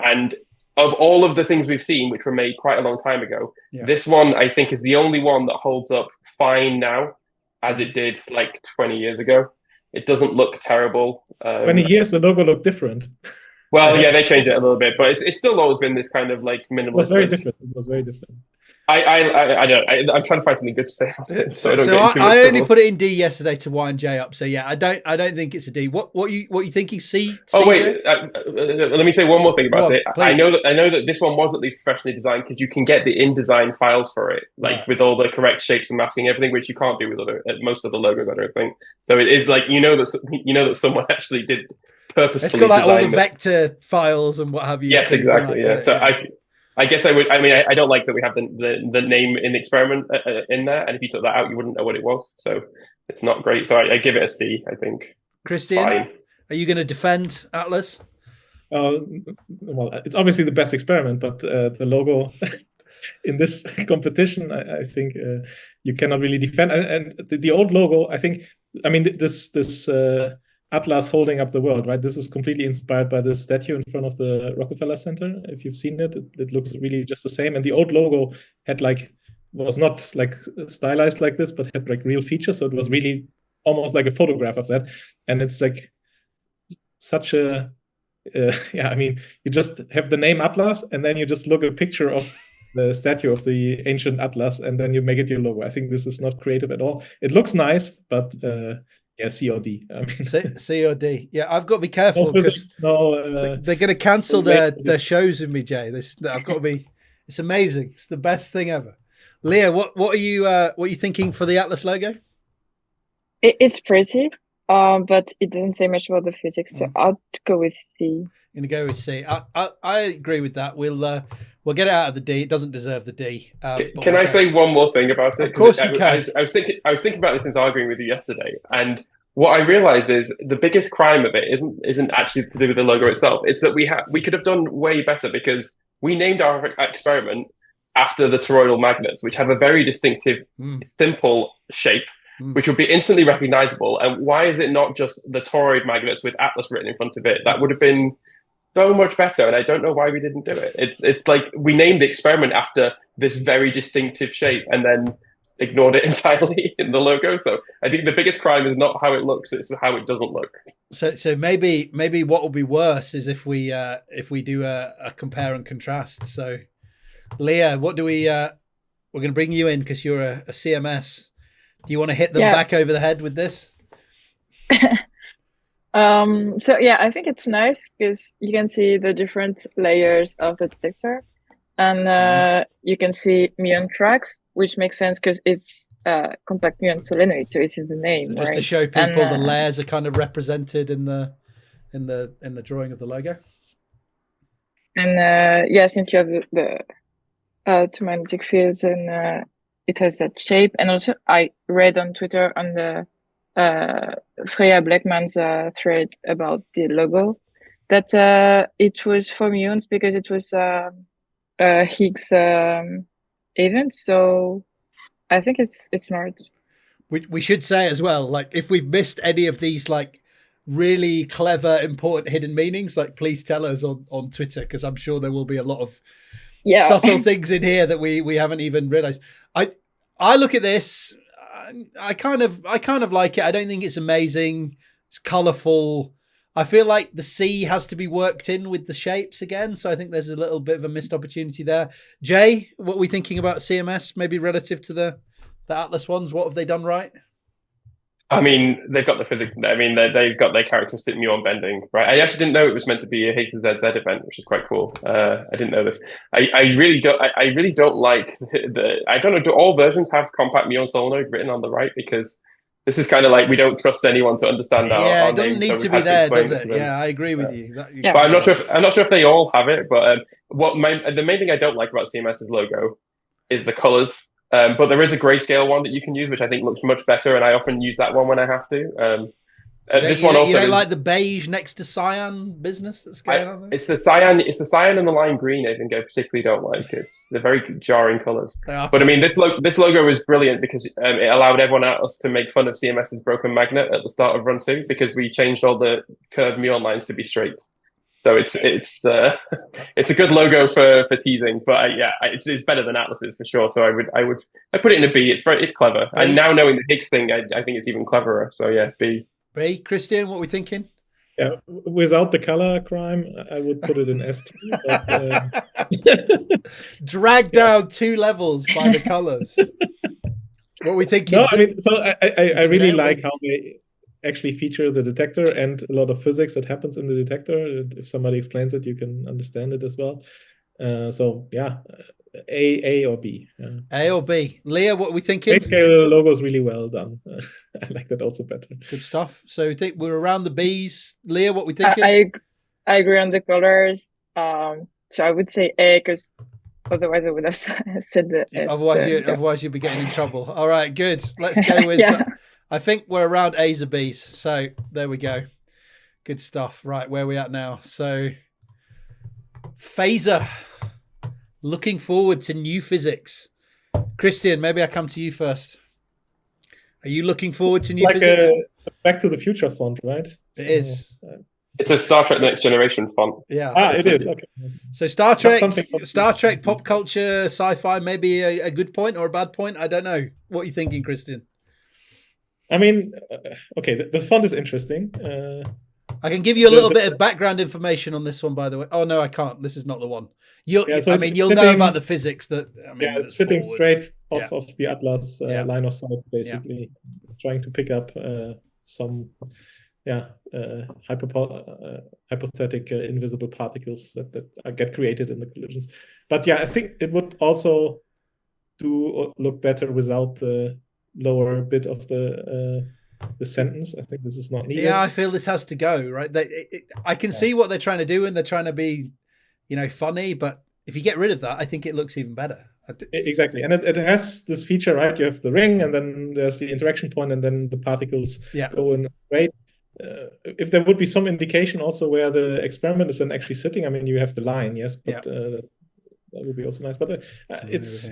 And of all of the things we've seen, which were made quite a long time ago, this one I think is the only one that holds up fine now, as it did like 20 years ago. It doesn't look terrible. 20 years, the logo looked different. Well, yeah, they changed it a little bit, but it's still always been this kind of like minimalist. It was very different. I don't. I'm trying to find something good to say about it. So I only put it in D yesterday to wind Jay up. So yeah, I don't think it's a D. What you thinking? C? Oh wait, let me say one more thing about it. Please. I know that this one was at least professionally designed because you can get the InDesign files for it, like with all the correct shapes and masking, everything, which you can't do with most of the logos. I don't think. So it is like you know that someone actually did purposefully. It's got like all the vector files and what have you. Yes, exactly. Yeah. So I guess I would. I mean, I don't like that we have the name in the experiment in there, and if you took that out, you wouldn't know what it was. So it's not great. So I give it a C. I think. Christian, are you going to defend Atlas? Well, it's obviously the best experiment, but the logo in this competition, I think you cannot really defend. And the old logo, I think. I mean, this Atlas holding up the world, right? This is completely inspired by this statue in front of the Rockefeller Center. If you've seen it, it looks really just the same. And the old logo was not like stylized like this, but had like real features. So it was really almost like a photograph of that. And it's like such a, I mean, you just have the name Atlas, and then you just look at a picture of the statue of the ancient Atlas, and then you make it your logo. I think this is not creative at all. It looks nice, but yeah, C or D. I mean, C or D. Yeah, I've got to be careful because they're going to cancel their shows with me, Jay. I've got to be. It's amazing. It's the best thing ever. Leah, what are you thinking for the Atlas logo? It's pretty, but it doesn't say much about the physics, so I'll go with C. Going to go with C. I agree with that. We'll get it out of the D. It doesn't deserve the D. Can I say one more thing about it? Of course you can. I was thinking about this since arguing with you yesterday, and what I realized is the biggest crime of it isn't actually to do with the logo itself. It's that we could have done way better because we named our experiment after the toroidal magnets, which have a very distinctive, simple shape, which would be instantly recognizable. And why is it not just the toroid magnets with Atlas written in front of it? That would have been so much better, and I don't know why we didn't do it. It's like we named the experiment after this very distinctive shape and then ignored it entirely in the logo. So I think the biggest crime is not how it looks, it's how it doesn't look. So maybe what will be worse is if we do a compare and contrast. So Leah, what do we're going to bring you in because you're a CMS. Do you want to hit them back over the head with this? So yeah, I think it's nice because you can see the different layers of the detector, and you can see muon tracks, which makes sense because it's compact muon solenoid, so it's in the name. So just right? to show people, the layers are kind of represented in the drawing of the logo. And yeah, since you have the two magnetic fields, and it has that shape, and also I read on Twitter on the Freya Blackman's thread about the logo that it was for muons because it was a Higgs event. So I think it's smart. We should say as well, like if we've missed any of these like really clever, important hidden meanings, like please tell us on Twitter, because I'm sure there will be a lot of subtle things in here that we haven't even realized. I look at this. I kind of like it. I don't think it's amazing. It's colorful. I feel like the C has to be worked in with the shapes again. So I think there's a little bit of a missed opportunity there. Jay, what are we thinking about CMS, maybe relative to the Atlas ones? What have they done right? I mean, they've got the physics in there. I mean, they've got their characteristic muon bending, right? I actually didn't know it was meant to be a H to ZZ event, which is quite cool. I didn't know this. I really don't like I don't know. Do all versions have compact muon solenoid written on the right? Because this is kind of like we don't trust anyone to understand our it doesn't names, need so to be there, does it? Yeah, I agree with you. But I'm not sure if they all have it. But the main thing I don't like about CMS's logo is the colors. But there is a grayscale one that you can use, which I think looks much better, and I often use that one when I have to. This one also. You don't like the beige next to cyan business that's going on there? It's the cyan and the lime green I think I particularly don't like. They're very jarring colors. But I mean, this logo is brilliant because it allowed everyone else to make fun of CMS's broken magnet at the start of run 2 because we changed all the curved muon lines to be straight. So it's a good logo for teasing, but it's better than Atlas's for sure. So I put it in a B. It's clever, and now knowing the Higgs thing, I think it's even cleverer. So yeah, B. B. Christian, what are we thinking? Yeah, without the color crime, I would put it in ST. Drag down 2 levels by the colors. What are we thinking? No, I mean, so I really like how they actually feature the detector and a lot of physics that happens in the detector. If somebody explains it, you can understand it as well. So yeah, A or B. A or B. Leah, what are we thinking? Grayscale logo is really well done. I like that also better. Good stuff. So I think we're around the Bs. Leah, what are we thinking? I agree on the colors. So I would say A because otherwise I would have said the S. Otherwise you'd be getting in trouble. All right, good. Let's go with I think we're around A's or B's. So there we go. Good stuff. Right, where are we at now? So phaser. Looking forward to new physics. Christian, maybe I come to you first. Are you looking forward to new physics? Back to the Future font, right? It is. It's a Star Trek Next Generation font. Yeah. It is. Okay. So Star Trek, pop culture, sci-fi, maybe a good point or a bad point. I don't know. What are you thinking, Christian? I mean, okay, the font is interesting. I can give you a little bit of background information on this one, by the way. Oh no, I can't. This is not the one. You'll know about the physics that. It's sitting straight off of the Atlas line of sight, basically, trying to pick up some, hypothetic invisible particles that get created in the collisions. But yeah, I think it would also do look better without the lower bit of the sentence. I think this is not needed. Yeah, I feel this has to go, right? I can see what they're trying to do, and they're trying to be, funny, but if you get rid of that, I think it looks even better. Exactly. And it has this feature, right? You have the ring, and then there's the interaction point, and then the particles go in. Right. If there would be some indication also where the experiment is then actually sitting, I mean, you have the line, yes, but that would be also nice. But it's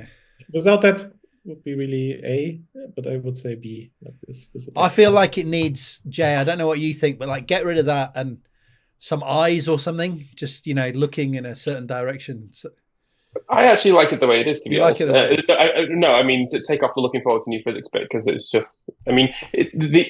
without that would be really A, but I would say B. Like this. I feel like it needs, Jay, I don't know what you think, but like get rid of that and some eyes or something, just, looking in a certain direction. So, I actually like it the way it is, to be honest. No, I mean, to take off the looking forward to new physics bit, because it's just, I mean,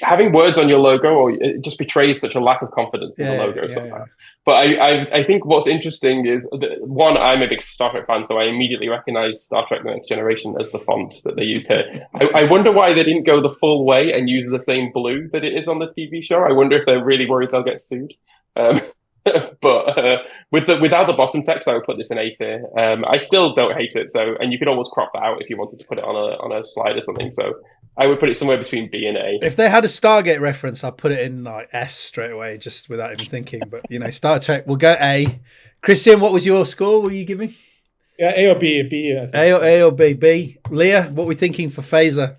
having words on your logo, or it just betrays such a lack of confidence in the logo somehow. But I think what's interesting is, one, I'm a big Star Trek fan, so I immediately recognize Star Trek The Next Generation as the font that they used here. I wonder why they didn't go the full way and use the same blue that it is on the TV show. I wonder if they're really worried they'll get sued. But without the bottom text, I would put this in A tier. I still don't hate it. So, and you could always crop that out if you wanted to put it on a slide or something. So, I would put it somewhere between B and A. If they had a Stargate reference, I'd put it in like S straight away, just without even thinking. But Star Trek, we'll go A. Christian, what was your score? Were you giving? Yeah, A or B. B. A or B. B. Leah, what are we thinking for Phaser?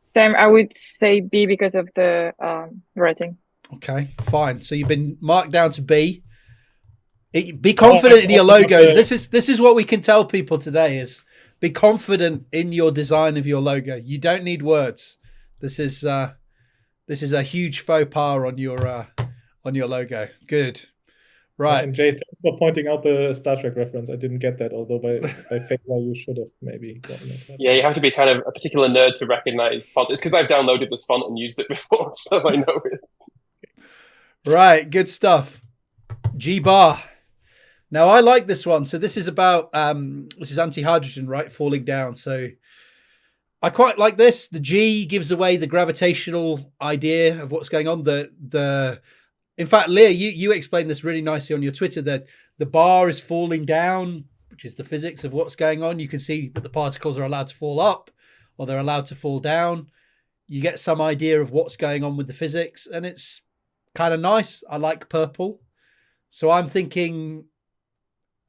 Same. I would say B because of the rating. Okay, fine. So you've been marked down to B. Be confident in your logos. This is what we can tell people today: is be confident in your design of your logo. You don't need words. This is a huge faux pas on your logo. Good, right? And Jay, thanks for pointing out the Star Trek reference. I didn't get that, although by favor you should have maybe gotten it. Yeah, you have to be kind of a particular nerd to recognize font. It's because I've downloaded this font and used it before, so I know it. Right, good stuff. G-bar. Now I like this one. So this is about this is anti-hydrogen, right? Falling down. So I quite like this. The G gives away the gravitational idea of what's going on. In fact, Leah, you explained this really nicely on your Twitter, that the bar is falling down, which is the physics of what's going on. You can see that the particles are allowed to fall up or they're allowed to fall down. You get some idea of what's going on with the physics, and it's kind of nice. I like purple. So I'm thinking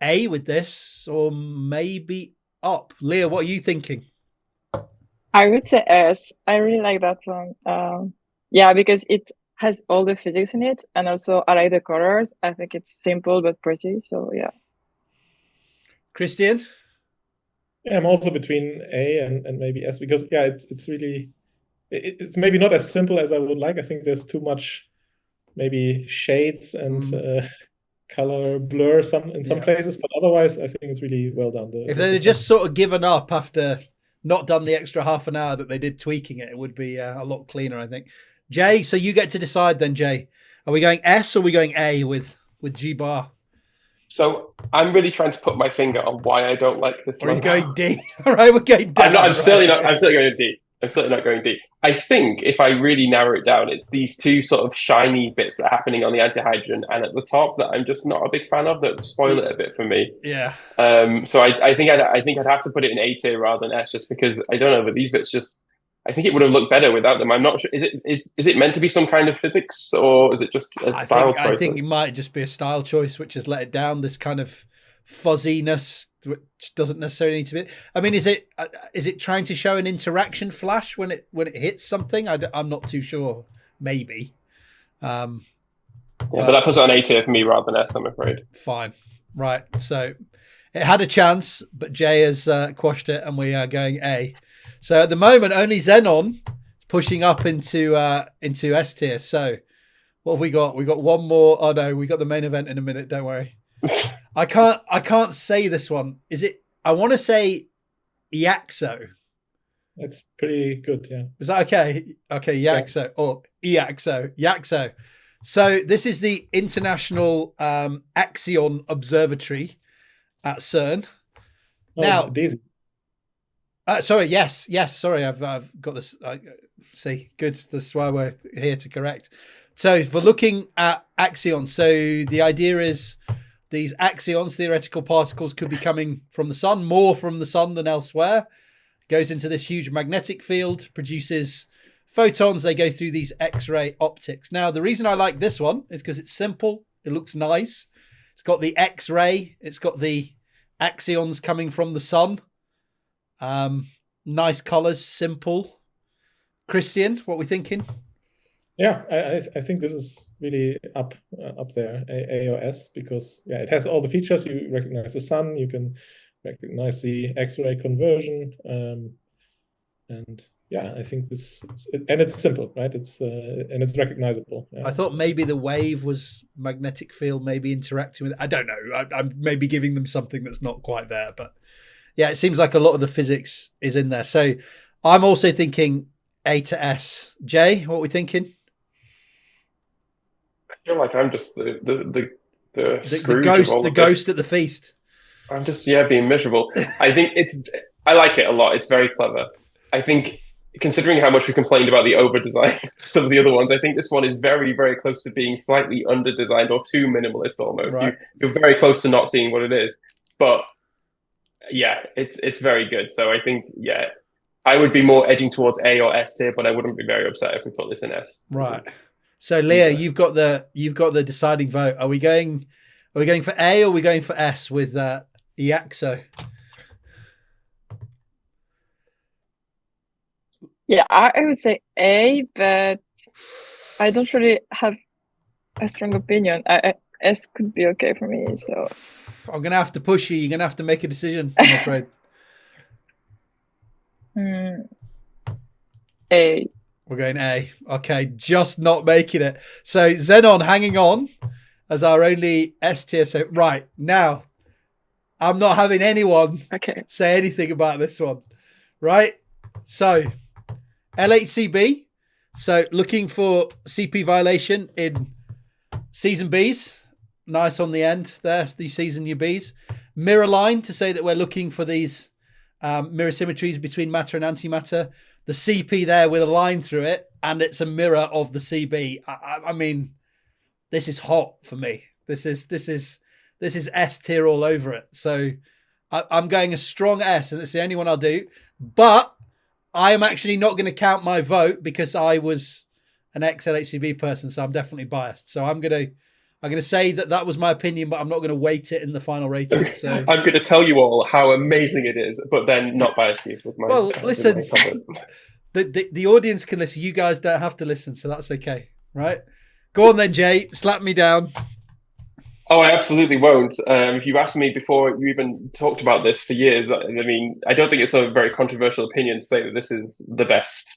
A with this, or maybe up. Leah, what are you thinking? I would say S. I really like that one. Because it has all the physics in it, and also I like the colors. I think it's simple but pretty. So yeah. Christian? Yeah, I'm also between A and maybe S, because it's really it's maybe not as simple as I would like. I think there's too much maybe shades and color blur in some places, but otherwise I think it's really well done. If they'd just sort of given up after not done the extra half an hour that they did tweaking it, it would be a lot cleaner, I think. Jay, so you get to decide then, Jay. Are we going S or are we going A with G-bar? So I'm really trying to put my finger on why I don't like this. Or he's going D. All right, we're going D. I'm certainly not. I'm certainly going D. I'm certainly not going D. I think if I really narrow it down, it's these two sort of shiny bits that are happening on the anti-hydrogen and at the top that I'm just not a big fan of, that spoil it a bit for me. Yeah. So I think I'd have to put it in A tier rather than S, just because I don't know, but these bits just, I think it would have looked better without them. I'm not sure. Is it meant to be some kind of physics, or is it just a style choice? I think it might just be a style choice, which has let it down. This kind of fuzziness, which doesn't necessarily need to be. I mean, is it trying to show an interaction flash when it hits something? I'm not too sure. Maybe. But that puts it on A tier for me rather than S, I'm afraid. Fine. Right. So it had a chance, but Jay has quashed it, and we are going A. So at the moment, only Xenon is pushing up into S tier. So what have we got? We got one more. Oh no, we got the main event in a minute. Don't worry. I can't say this one. Is it? I want to say Iaxo. That's pretty good. Yeah. Is that okay? Okay, Iaxo or Iaxo. Iaxo. So this is the International Axion Observatory at CERN. Now, Daisy. Sorry. Yes. Sorry, I've got this. See, good. That's why we're here to correct. So if we're looking at axions, so the idea is these axions, theoretical particles, could be coming from the sun, more from the sun than elsewhere. goes into this huge magnetic field, produces photons. They go through these X-ray optics. Now, the reason I like this one is because it's simple. It looks nice. It's got the X-ray. It's got the axions coming from the sun. Nice colors, simple. Christian, what are we thinking? Yeah, I think this is really up there, A or S, because it has all the features. You recognize the sun, you can recognize the X-ray conversion, and I think it's simple, right? It's and it's recognizable. I thought maybe the wave was magnetic field, maybe interacting with. I don't know. I'm maybe giving them something that's not quite there, but yeah, it seems like a lot of the physics is in there. So I'm also thinking A to S. Jay, what are we thinking? I feel like I'm just the ghost at the feast. I'm just being miserable. I think I like it a lot. It's very clever. I think considering how much we complained about the over design of some of the other ones, I think this one is very, very close to being slightly under designed or too minimalist almost. Right. You're very close to not seeing what it is. But yeah, it's very good. So I think I would be more edging towards A or S tier, but I wouldn't be very upset if we put this in S. Right. So Leah, you've got the deciding vote. Are we going for A or are we going for S with Iyaxo? Yeah, I would say A, but I don't really have a strong opinion. S could be okay for me. So I'm gonna have to push you. You're gonna have to make a decision, I'm afraid. A. We're going A. Okay, just not making it. So Xenon hanging on as our only S tier. So right now, I'm not having anyone say anything about this one. Right? So LHCb. So looking for CP violation in season Bs. Nice on the end there, the season UBs. Mirror line to say that we're looking for these mirror symmetries between matter and antimatter. The CP there with a line through it, and it's a mirror of the CB. I mean, this is hot for me. This is S tier all over it. So I'm going a strong S, and it's the only one I'll do. But I am actually not going to count my vote because I was an ex-LHCb person, so I'm definitely biased. So I'm going to say that was my opinion, but I'm not going to weight it in the final rating. So I'm going to tell you all how amazing it is, but then not bias you with my. Well, listen, the audience can listen. You guys don't have to listen, so that's okay, right? Go on then, Jay. Slap me down. Oh, I absolutely won't. If you asked me before you even talked about this for years, I mean, I don't think it's a very controversial opinion to say that this is the best,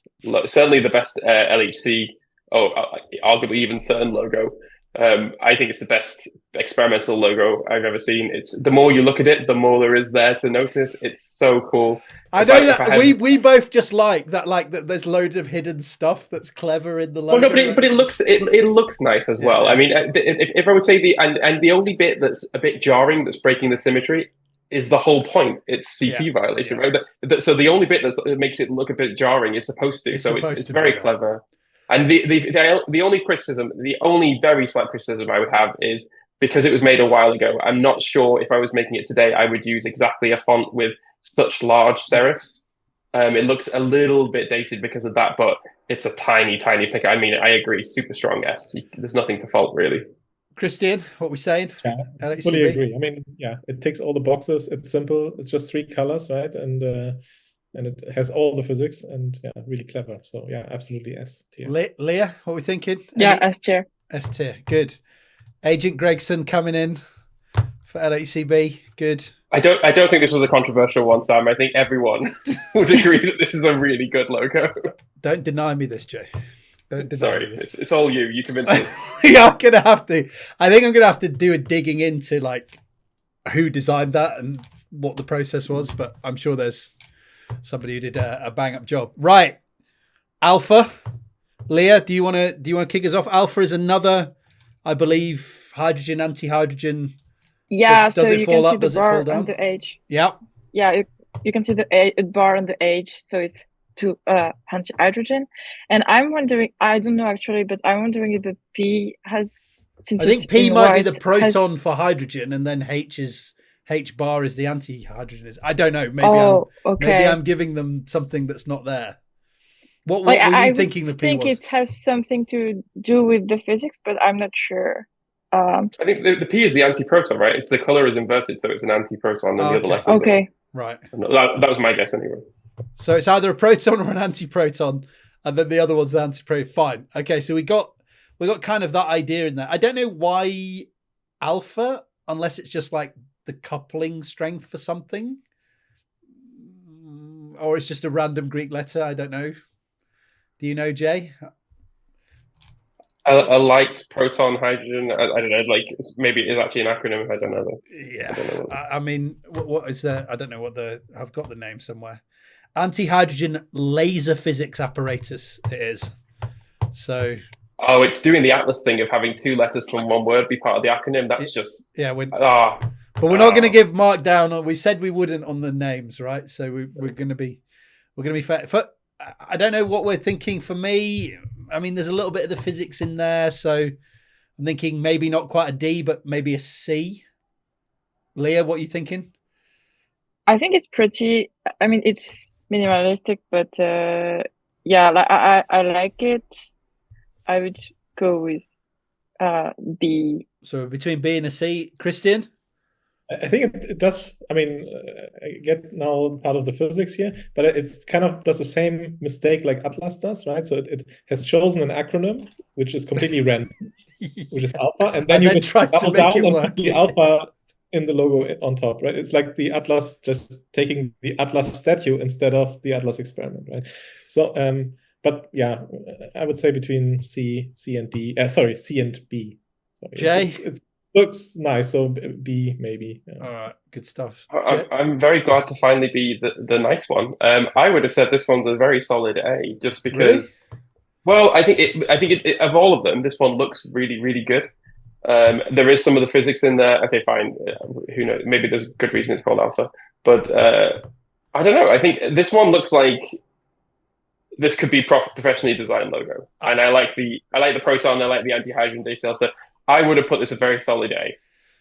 certainly the best LHC, arguably even CERN logo. I think it's the best experimental logo I've ever seen. It's the more you look at it, the more there is there to notice. It's so cool. I know that we both just like that there's loads of hidden stuff that's clever in the logo. Well, no, but it looks nice as well. I mean, if I would say the only bit that's a bit jarring that's breaking the symmetry is the whole point. It's CP violation, right? So the only bit that makes it look a bit jarring is supposed to. It's very clever. And the only criticism, the only very slight criticism I would have is because it was made a while ago, I'm not sure if I was making it today, I would use exactly a font with such large serifs. It looks a little bit dated because of that, but it's a tiny, tiny pick. I mean, I agree, super strong S. There's nothing to fault, really. Christian, what are we saying? Yeah, I fully agree. I mean, it ticks all the boxes. It's simple. It's just 3 colors, right? And it has all the physics and really clever. So absolutely S tier. Leah, what are we thinking? S tier. S tier, good. Agent Gregson coming in for LHCb, good. I don't think this was a controversial one, Sam. I think everyone would agree that this is a really good logo. Don't deny me this, Jay. Don't deny me this. It's all you. You convinced me. Yeah, I'm gonna have to. I think I'm gonna have to do a digging into like who designed that and what the process was, but I'm sure there's somebody who did a bang up job. Right. Alpha. Leah, do you want to kick us off? Alpha is another, I believe, hydrogen, anti-hydrogen. Yeah, does it fall up? Does it fall down? On the edge. Yeah. Yeah, you can see the bar on the edge, so it's to anti-hydrogen. And I'm wondering, I don't know actually, but I'm wondering if the P has. I think P might be the proton for hydrogen, and then H is H bar is the anti-hydrogen is. I don't know. Maybe I'm giving them something that's not there. What were you thinking the P think was? it has something to do with the physics, but I'm not sure. I think the P is the antiproton, right? It's the color is inverted, so it's an antiproton, and the other letters. Okay. Right. That was my guess anyway. So it's either a proton or an antiproton, and then the other one's an antiproton. Fine. Okay, so we got kind of that idea in there. I don't know why alpha, unless it's just like the coupling strength for something, or it's just a random Greek letter. I don't know. Do you know, Jay? A light proton hydrogen. I don't know. Like maybe it is actually an acronym. I don't know. Yeah. I mean, what is there? I don't know what I've got the name somewhere. Anti-hydrogen laser physics apparatus. It is. So. Oh, it's doing the Atlas thing of having two letters from one word be part of the acronym. That's just But we're not going to give Mark down. We said we wouldn't on the names, right? So we're going to be fair. I don't know what we're thinking. For me, I mean, there's a little bit of the physics in there, so I'm thinking maybe not quite a D, but maybe a C. Leah, what are you thinking? I think it's pretty. I mean, it's minimalistic, but I like it. I would go with B. So between B and a C, Christian? I think it does. I mean, I get now part of the physics here, but it's kind of does the same mistake like Atlas does, right? So it has chosen an acronym which is completely random, which is alpha, and then you just double down and put the alpha in the logo on top, right? It's like the Atlas just taking the Atlas statue instead of the Atlas experiment, right? So, but yeah, I would say between C and D. C and B. Sorry. Jay? It looks nice, so B maybe. Yeah. All right, good stuff. I'm very glad to finally be the nice one. I would have said this one's a very solid A, just because. Really? Well, I think it, of all of them, this one looks really, really good. There is some of the physics in there. Okay, fine. Who knows? Maybe there's a good reason it's called alpha, but I don't know. I think this one looks like this could be professionally designed logo, and I like the proton. I like the anti-hydrogen detail. So I would have put this a very solid A.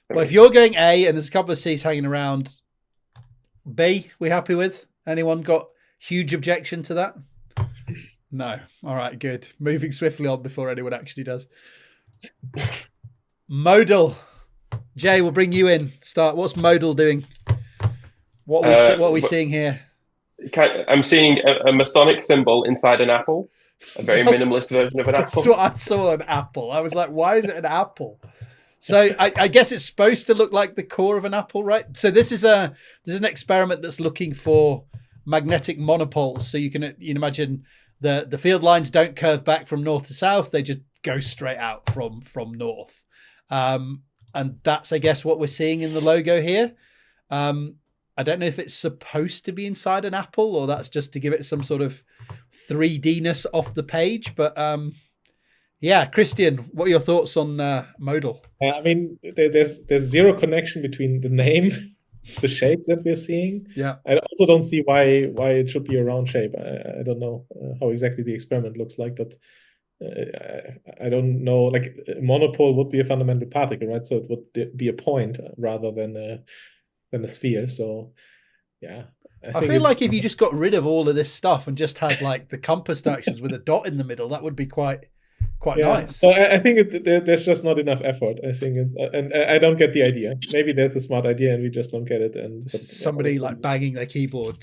Well, if you're going A and there's a couple of C's hanging around, B, we happy with? Anyone got huge objection to that? No. All right, good. Moving swiftly on before anyone actually does. Modal. Jay, we'll bring you in. Start. What's Modal doing? What are we seeing here? I'm seeing a Masonic symbol inside an apple. A very minimalist version of an apple. That's what I saw, an apple. I was like, why is it an apple? So I guess it's supposed to look like the core of an apple, right? So this is an experiment that's looking for magnetic monopoles. So you can imagine the field lines don't curve back from north to south. They just go straight out from north. And that's, I guess, what we're seeing in the logo here. I don't know if it's supposed to be inside an apple or that's just to give it some sort of 3D-ness off the page. But yeah, Christian, what are your thoughts on Modal? I mean, there's zero connection between the name, the shape that we're seeing. Yeah. I also don't see why it should be a round shape. I don't know how exactly the experiment looks like, but I don't know. Like a monopole would be a fundamental particle, right? So it would be a point rather than a sphere. So yeah. I feel like if you just got rid of all of this stuff and just had like the compass directions with a dot in the middle, that would be quite nice. So I think there's just not enough effort. I think, and I don't get the idea. Maybe there's a smart idea and we just don't get it. And somebody like banging their keyboard,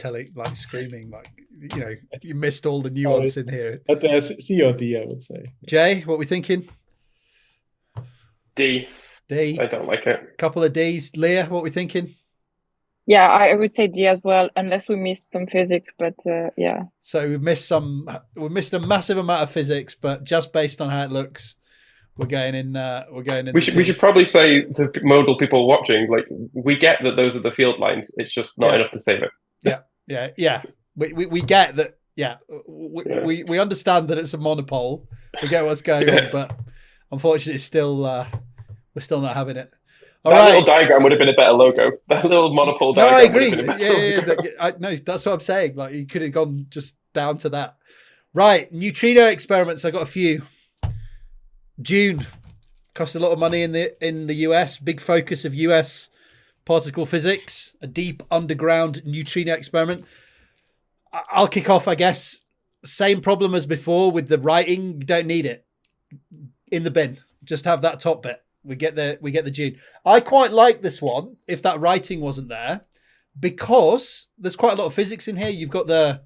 screaming, like, you know, you missed all the nuance in here. But there's C or D, I would say. Jay, what are we thinking? D. I don't like it. Couple of Ds. Leah, what are we thinking? Yeah, I would say D as well, unless we missed some physics. But yeah. So we missed a massive amount of physics, but just based on how it looks, we're going in. We should probably say to Modal people watching, like, we get that those are the field lines. It's just not enough to save it. Yeah. We get that. Yeah, we understand that it's a monopole. We get what's going on, but unfortunately, we're still not having it. Little diagram would have been a better logo. That little monopole diagram. No, I agree. Would have been a better No, that's what I'm saying. Like, you could have gone just down to that. Right, neutrino experiments. I got a few. June cost a lot of money in the US. Big focus of US particle physics, a deep underground neutrino experiment. I'll kick off, I guess. Same problem as before with the writing. You don't need it. In the bin. Just have that top bit. We get the June. I quite like this one if that writing wasn't there, because there's quite a lot of physics in here. You've got the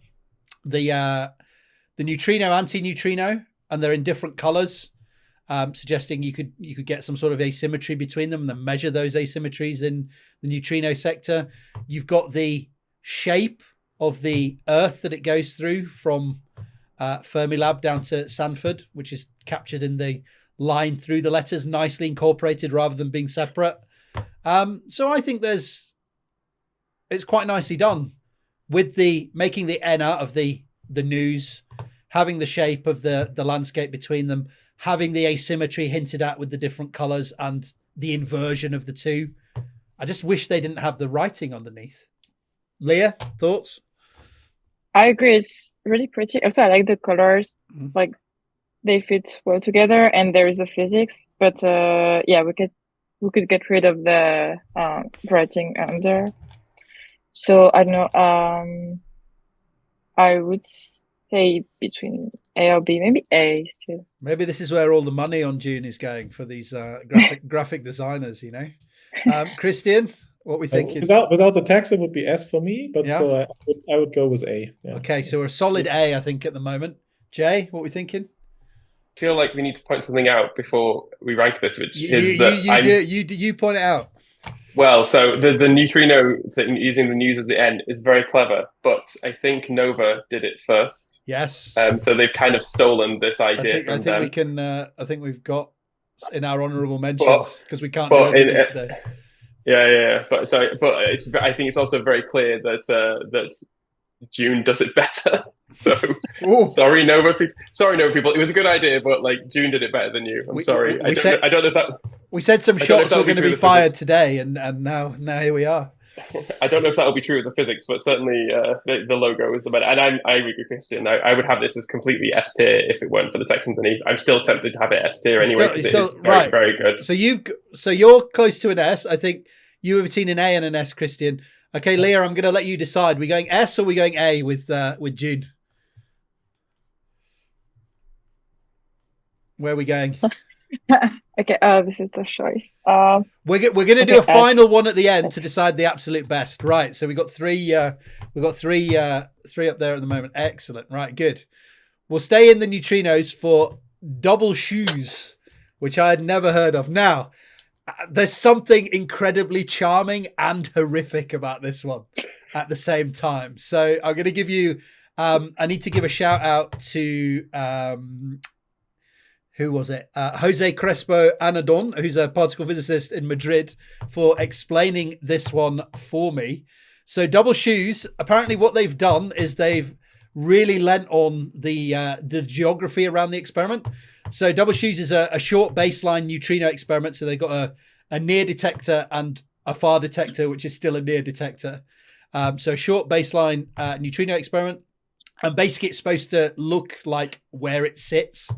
neutrino, anti-neutrino, and they're in different colors, suggesting you could get some sort of asymmetry between them and then measure those asymmetries in the neutrino sector. You've got the shape of the Earth that it goes through from Fermilab down to Sanford, which is captured in the line through the letters, nicely incorporated rather than being separate. So I think it's quite nicely done with the making the N out of the news, having the shape of the landscape between them, having the asymmetry hinted at with the different colors and the inversion of the two. I just wish they didn't have the writing underneath. Leah, thoughts? I agree. It's really pretty. Also, I like the colors. Like, they fit well together, and there is the physics. But yeah, we could get rid of the writing under. So I don't know. I would say between A or B, maybe A still. Maybe this is where all the money on June is going for these graphic designers. You know, Christian, what we thinking? Without the text, it would be S for me. But Yeah. so I would go with A. Yeah. Okay, so we're a solid A, I think, at the moment. Jay, what we thinking? I feel like we need to point something out before we rank this, which You is that you point it out. well, so the neutrino thing, using the news as the N, is very clever, but I think Nova did it first. Yes. So they've kind of stolen this I idea think from them. we can. I think we've got in our honourable mentions because we can't do But everything today. Yeah. But I think it's also very clear that that June does it better. So Ooh. sorry, Nova people. It was a good idea, but like June did it better than you. I'm sorry. I don't know if that. We said some I don't know if shots were that'll be going to true be of the physics. fired today, and now here we are. I don't know if that will be true of the physics, but certainly the logo is the better. And I agree with Christian. I would have this as completely S tier if it weren't for the text underneath. I'm still tempted to have it S tier anyway because it is very, very good. So you're close to an S. I think you were between an A and an S, Christian. Okay, Leah, I'm going to let you decide. We going S or we going A with June? Where are we going? Okay, this is the choice. We're going to do a final one at the end to decide the absolute best. Right. So we got three. We've got three up there at the moment. Excellent. Right. Good. We'll stay in the neutrinos for double shoes, which I had never heard of. Now, there's something incredibly charming and horrific about this one at the same time. So I'm going to give you. I need to give a shout out to. Who was it? Jose Crespo Anadon, who's a particle physicist in Madrid, for explaining this one for me. So double shoes, apparently what they've done is they've really lent on the geography around the experiment. So double shoes is a short baseline neutrino experiment. So they've got a near detector and a far detector, which is still a near detector. So a short baseline neutrino experiment. And basically it's supposed to look like where it sits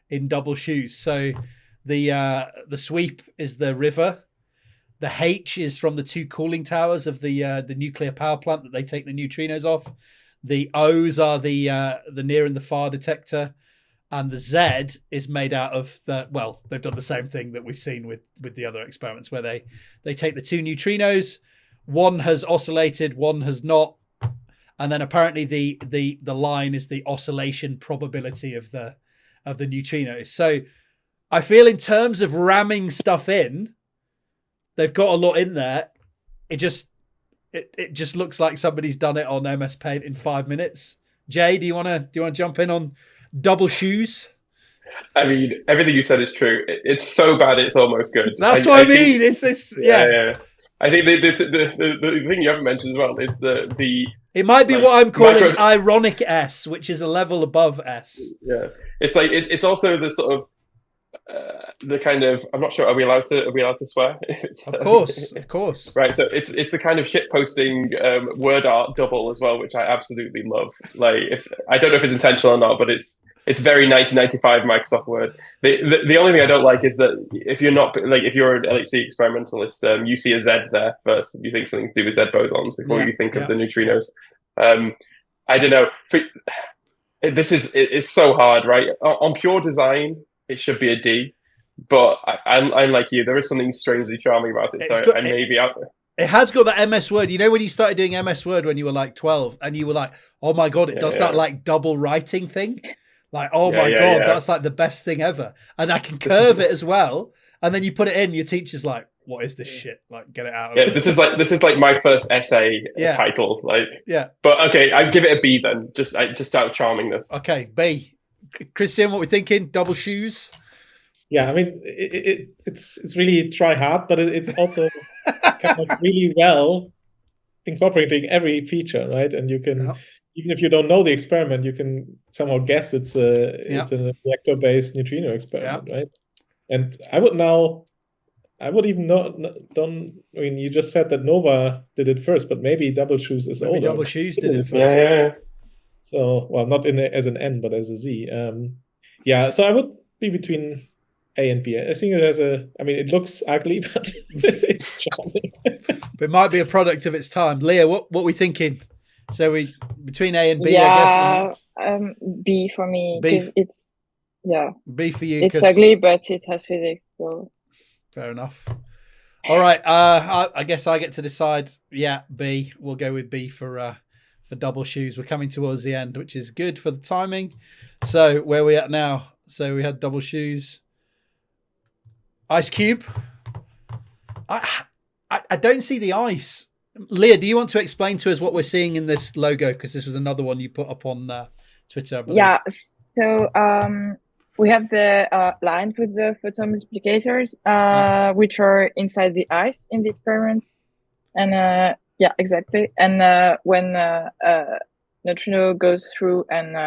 in double shoes. So the sweep is the river. The H is from the two cooling towers of the nuclear power plant that they take the neutrinos off. The O's are the near and the far detector, and the Z is made out of they've done the same thing that we've seen with the other experiments where they take the two neutrinos. One has oscillated, one has not, and then apparently the line is the oscillation probability of the neutrinos. So I feel in terms of ramming stuff in, they've got a lot in there. It just looks like somebody's done it on MS Paint in 5 minutes. Jay, do you want to jump in on double shoes? I mean, everything you said is true. It's so bad it's almost good. That's what I mean. It's this, yeah. I think the thing you haven't mentioned as well is the. It might be what I'm calling ironic S, which is a level above S. Yeah, it's like it's also the sort of the kind of, I'm not sure. Are we allowed to swear? Of course. Right. So it's the kind of shit posting word art double as well, which I absolutely love. Like, I don't know if it's intentional or not, but it's It's very 1995 Microsoft Word. The only thing I don't like is that if you're not like if you're an LHC experimentalist, you see a Z there first. You think something to do with Z bosons before you think of the neutrinos. I don't know. It's so hard, right? On pure design, it should be a D, but I'm like you. There is something strangely charming about it. It has got that MS Word. You know when you started doing MS Word when you were like 12 and you were like, oh my God, it does that like double writing thing. Like, oh my God, that's like the best thing ever. And I can curve it as well. And then you put it in, your teacher's like, what is this shit? Like, get it out. This is like my first essay title. Like, but okay, I give it a B then. Just out of charmingness. Okay, B. Christian, what we thinking? Double shoes? Yeah, I mean, it's really try hard, but it's also kind of really well incorporating every feature, right? And you can, even if you don't know the experiment, you can somehow guess it's a reactor-based neutrino experiment, right? And I would even I mean, you just said that Nova did it first, but maybe Double Shoes is older. Double Shoes did it first. Yeah. So, well, not as an N, but as a Z. So I would be between A and B. I think it has it looks ugly, but it's charming. But it might be a product of its time. Leah, what we thinking? So we between A and B, I guess. B for me. B. It's B for you. It's ugly, but it has physics. So fair enough. All right. I guess I get to decide. Yeah, B. We'll go with B for Double Shoes. We're coming towards the end, which is good for the timing. So where are we at now? So we had Double Shoes. Ice Cube. I don't see the ice. Leah, do you want to explain to us what we're seeing in this logo? Because this was another one you put up on Twitter, I believe. Yeah. So we have the lines with the photon multiplicators, which are inside the ice in the experiment. And exactly. And when neutrino goes through and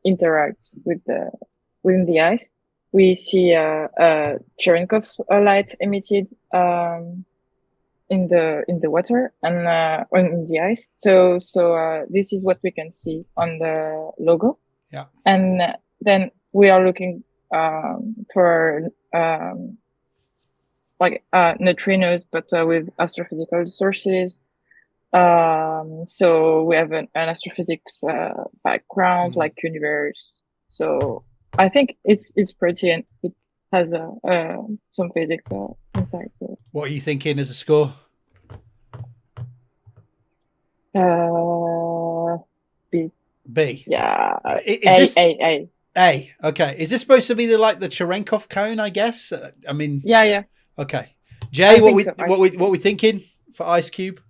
interacts within the ice, we see a Cherenkov light emitted in the water and in the ice. So this is what we can see on the logo. Yeah. And then we are looking for neutrinos, but with astrophysical sources. So we have an astrophysics background, like universe. So I think it's pretty, and it has some physics inside. So what are you thinking as a score? B. B. Yeah. A. Okay. Is this supposed to be the Cherenkov cone? I guess. I mean. Yeah. Okay. Jay, what we thinking for Ice Cube?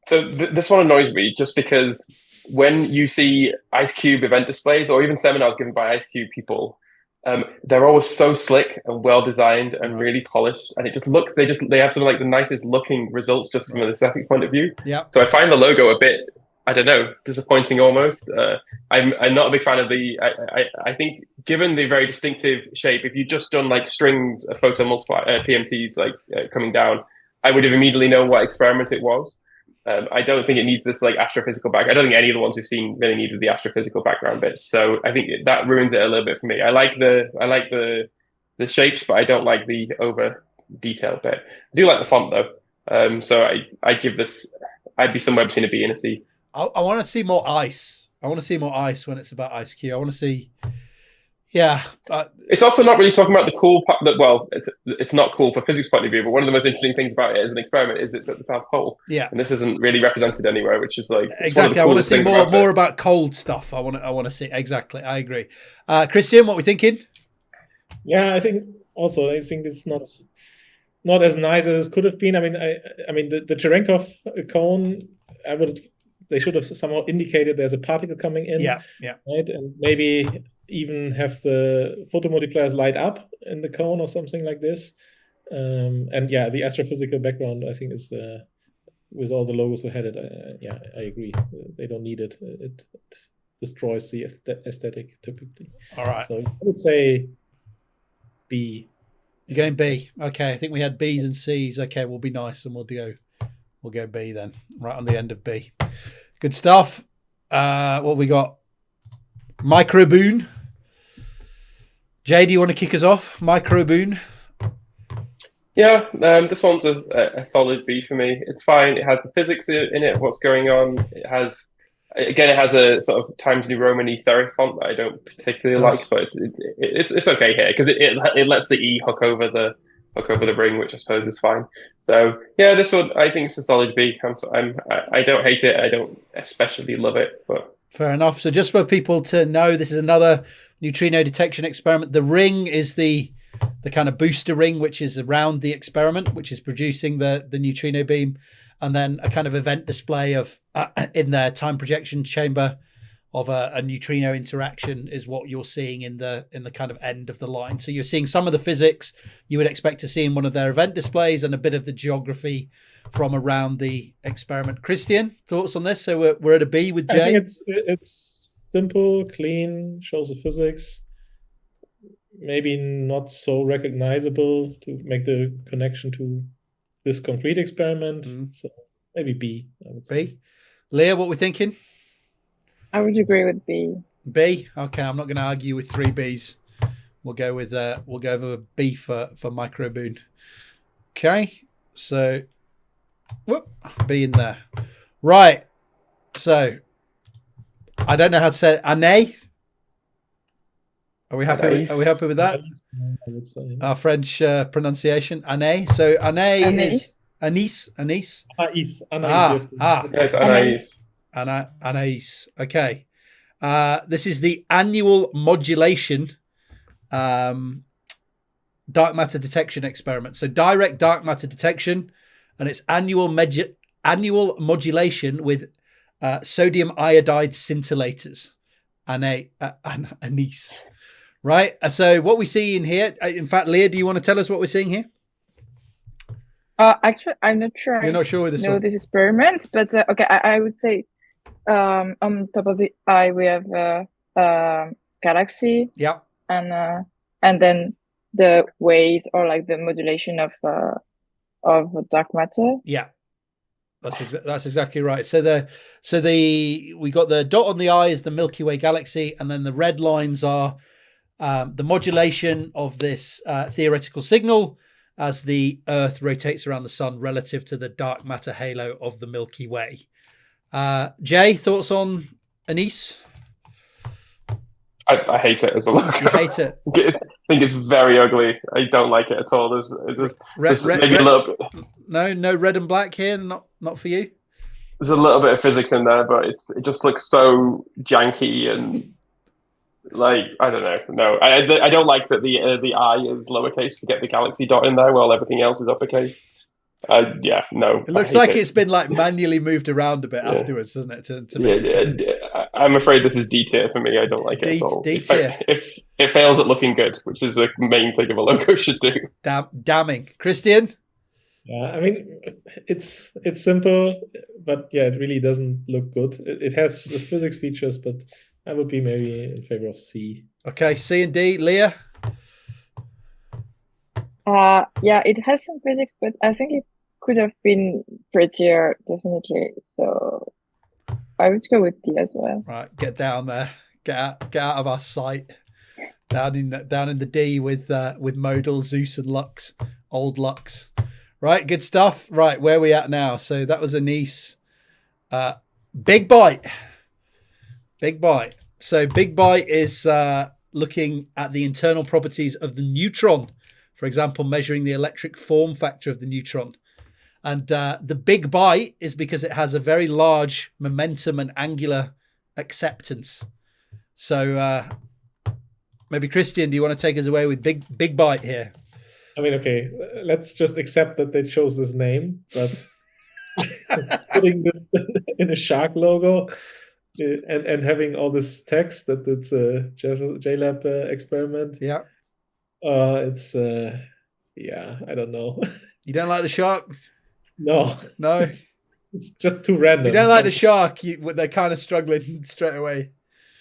So this one annoys me just because when you see Ice Cube event displays or even seminars given by Ice Cube people, they're always so slick and well designed and really polished, and it just looks they have some of the nicest looking results just from an aesthetic point of view. Yeah. So I find the logo a bit, I don't know, disappointing almost. I'm not a big fan of the. I think given the very distinctive shape, if you just done strings of photon multiplier PMTs coming down, I would have immediately known what experiment it was. I don't think it needs this astrophysical background. I don't think any of the ones we've seen really needed the astrophysical background bits. So I think that ruins it a little bit for me. I like the shapes, but I don't like the over detailed bit. I do like the font though. So I give this. I'd be somewhere between a B and a C. I want to see more ice. I want to see more ice when it's about Ice Cube. I want to see. Yeah. It's also not really talking about the cool part it's not cool for physics point of view, but one of the most interesting things about it as an experiment is it's at the South Pole. Yeah. And this isn't really represented anywhere, which is exactly. I want to see more about cold stuff. I want to see. Exactly. I agree. Christian, what are we thinking? Yeah, I think it's not as nice as it could have been. I mean the Cherenkov cone, they should have somehow indicated there's a particle coming in. Yeah. Right. And maybe even have the photomultipliers light up in the cone or something like this. And the astrophysical background, I think, is with all the logos who had it. I agree. They don't need it. It destroys the aesthetic typically. All right. So I would say B. You're going B. Okay. I think we had B's and C's. Okay, we'll be nice and we'll go B then. Right on the end of B. Good stuff. What we got? Microboon. Jay, do you want to kick us off? Microboon. Yeah, this one's a solid B for me. It's fine. It has the physics in it, what's going on. It has a sort of Times New Roman-y serif font that I don't particularly like, but it's okay here because it lets the E hook over the ring, which I suppose is fine. So yeah, this one I think it's a solid B. I don't hate it. I don't especially love it, but fair enough. So just for people to know, this is another neutrino detection experiment. The ring is the kind of booster ring, which is around the experiment, which is producing the neutrino beam, and then a kind of event display of in their time projection chamber of a neutrino interaction is what you're seeing in the kind of end of the line. So you're seeing some of the physics you would expect to see in one of their event displays and a bit of the geography from around the experiment. Christian, thoughts on this? So we're at a B with Jay. I think it's simple, clean, shows the physics. Maybe not so recognizable to make the connection to this concrete experiment. So maybe B, I would say. B. Leah, what we're thinking? I would agree with B. B. Okay, I'm not going to argue with 3 Bs. We'll go with a B for Microboon. Okay, so B in there. Right. So I don't know how to say it. Ane. Are we happy? Are we happy with that? Our French pronunciation, Ane. So Ane is Anais. Anais. Yes, Anais. Anais. Okay. This is the annual modulation dark matter detection experiment. So direct dark matter detection, and it's annual modulation with sodium iodide scintillators. Anais. Right. So what we see in here, in fact, Leah, do you want to tell us what we're seeing here? Actually, I'm not sure. You're not sure with this one? this experiment, but okay, I would say on top of the eye we have galaxy. Yeah. And then the waves or like the modulation of dark matter. Yeah. That's exactly right. So we got the dot on the eye is the Milky Way galaxy, and then the red lines are the modulation of this theoretical signal as the Earth rotates around the sun relative to the dark matter halo of the Milky Way. Jay, thoughts on Anais? I hate it as a logo. You hate it? I think it's very ugly. I don't like it at all. There's maybe a little bit. No red and black here. Not for you. There's a little bit of physics in there, but it just looks so janky and like I don't know. No, I don't like that the I is lowercase to get the galaxy dot in there while everything else is uppercase. Yeah, no. It looks like it's been like manually moved around a bit afterwards, doesn't it? To make it I'm afraid this is D tier for me. I don't like it at all. D tier. If it fails at looking good, which is the main thing of a logo should do. Damning. Christian? Yeah, I mean, it's simple, but yeah, it really doesn't look good. It has physics features, but I would be maybe in favor of C. Okay, C and D. Leah? Yeah, it has some physics, but I think it could have been prettier, definitely. So I would go with D as well. Right, get down there. Get out of our sight. Down in the D with Modal, Zeus, and Lux. Old Lux. Right, good stuff. Right, where are we at now? So that was Anais. Big Bite. Big Bite. So Big Bite is looking at the internal properties of the neutron. For example, measuring the electric form factor of the neutron. And the Big Bite is because it has a very large momentum and angular acceptance. So maybe Christian, do you want to take us away with Big Bite here? I mean, okay, let's just accept that they chose this name, but putting this in a shark logo and having all this text that it's a JLab experiment. Yeah. It's yeah, I don't know. You don't like the shark? No. It's just too random. If you don't like the shark, they're kind of struggling straight away.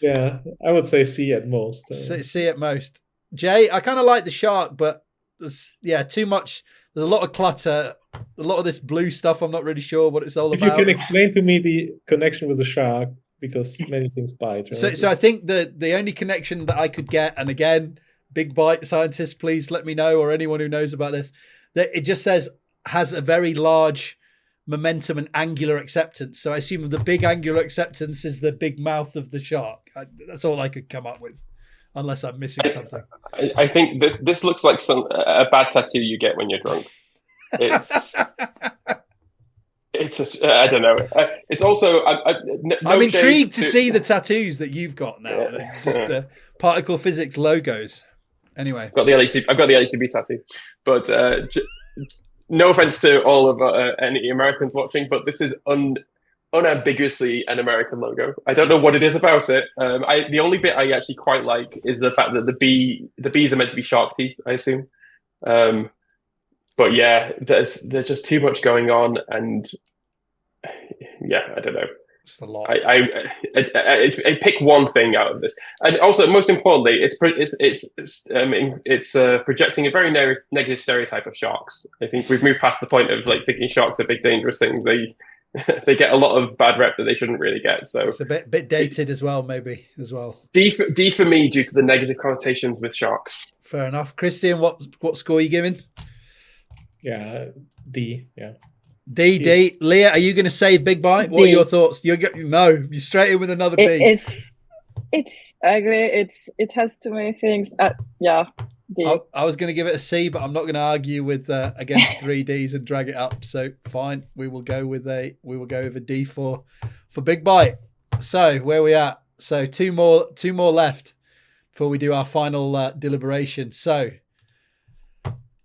Yeah, I would say C at most. C at most. Jay, I kind of like the shark, but there's too much. There's a lot of clutter. A lot of this blue stuff. I'm not really sure what it's all about. If you can explain to me the connection with the shark, because many things bite. Right? So I think the only connection that I could get, and again, big bite scientists, please let me know, or anyone who knows about this, that it just says has a very large momentum and angular acceptance. So I assume the big angular acceptance is the big mouth of the shark. That's all I could come up with, unless I'm missing something. I think this looks like a bad tattoo you get when you're drunk. It's I don't know. It's also I'm intrigued to see the tattoos that you've got now. Yeah. Just the particle physics logos. Anyway, I've got the LHCb tattoo, but no offense to all of any Americans watching, but this is unambiguously an American logo. I don't know what it is about it. The only bit I actually quite like is the fact that the bees are meant to be shark teeth, I assume. But yeah, there's just too much going on, and yeah, I don't know. It's a lot. I pick one thing out of this, and also most importantly, it's projecting a very negative stereotype of sharks. I think we've moved past the point of like thinking sharks are big dangerous things. They get a lot of bad rep that they shouldn't really get. So it's a bit dated as well, maybe as well. D for me due to the negative connotations with sharks. Fair enough. Christian, what score are you giving? Yeah, D. Yeah. D. Leah, are you going to save Big Bite? What are your thoughts? You're straight in with another D. It's ugly. It has too many things. Yeah. D. I was going to give it a C, but I'm not going to argue with against 3 Ds and drag it up. So fine, we will go with a D for Big Bite. So where we at? So two more left before we do our final deliberation. So,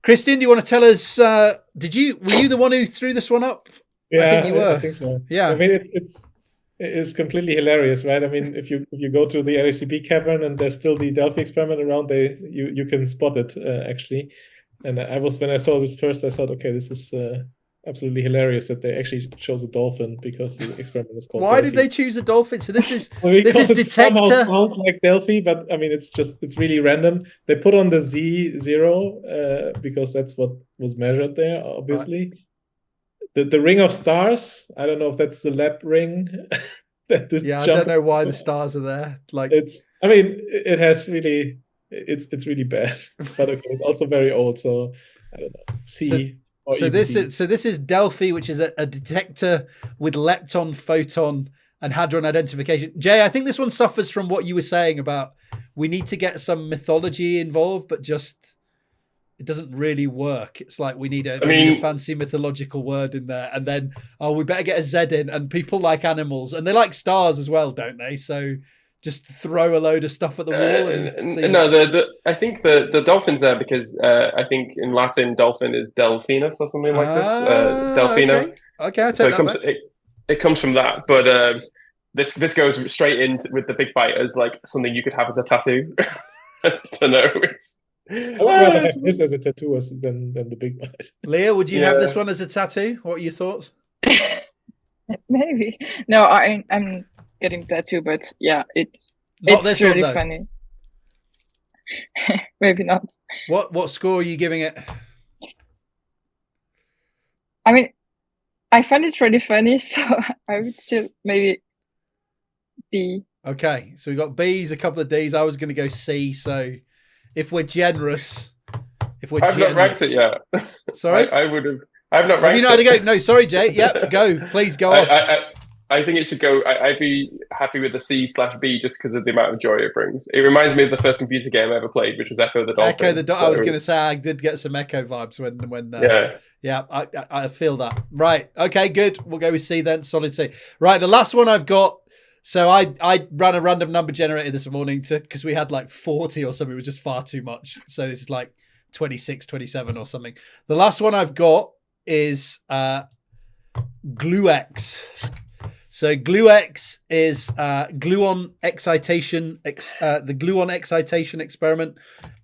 Christian, do you want to tell us? Were you the one who threw this one up? Yeah, I think you were. I think so. Yeah, I mean it's completely hilarious, right? I mean, if you go to the LHCb cavern and there's still the Delphi experiment around, you can spot it actually. And when I saw this first, I thought, okay, this is absolutely hilarious that they actually chose a dolphin because the experiment is called. Why Delphi. did they choose a dolphin? So this is because it somehow detector. sounds like Delphi, but I mean it's really random. They put on the Z0 because that's what was measured there, obviously. Right. The ring of stars, I don't know if that's the lab ring. I don't know why the stars are there. Like it has really it's really bad. But okay, it's also very old, so I don't know. So this is Delphi, which is a detector with lepton, photon, and hadron identification. Jay, I think this one suffers from what you were saying about we need to get some mythology involved, but just it doesn't really work. It's like we need a fancy mythological word in there, and then we better get a Z in. And people like animals, and they like stars as well, don't they? So just throw a load of stuff at the wall. I think the dolphin's there because I think in Latin dolphin is delphinus or something like this. Delphino. Okay, I'll take it comes from that, but this goes straight in with the Big Bite as like something you could have as a tattoo. I don't know. I would rather have this as a tattoo than the Big Bite. Leah, would you have this one as a tattoo? What are your thoughts? Maybe. No, I'm getting tattoo, but yeah, it's really funny. Maybe not. What score are you giving it? I mean, I find it really funny, so I would still maybe B. Okay, so we got B's, a couple of D's. I was going to go C. So if we're generous, I've not ranked it yet. Sorry, I would have. I've not ranked. You know how to go? No, sorry, Jay. Yep, go. Please go on. I think it should go. I'd be happy with the C/B just because of the amount of joy it brings. It reminds me of the first computer game I ever played, which was Echo the Dolphin. I was going to say I did get some Echo vibes when. I feel that. Right. Okay. Good. We'll go with C then. Solid C. Right. The last one I've got. So I ran a random number generator this morning because we had like 40 or something. It was just far too much. So this is like 26, 27 or something. The last one I've got is GlueX. So GlueX is gluon excitation, the gluon excitation experiment.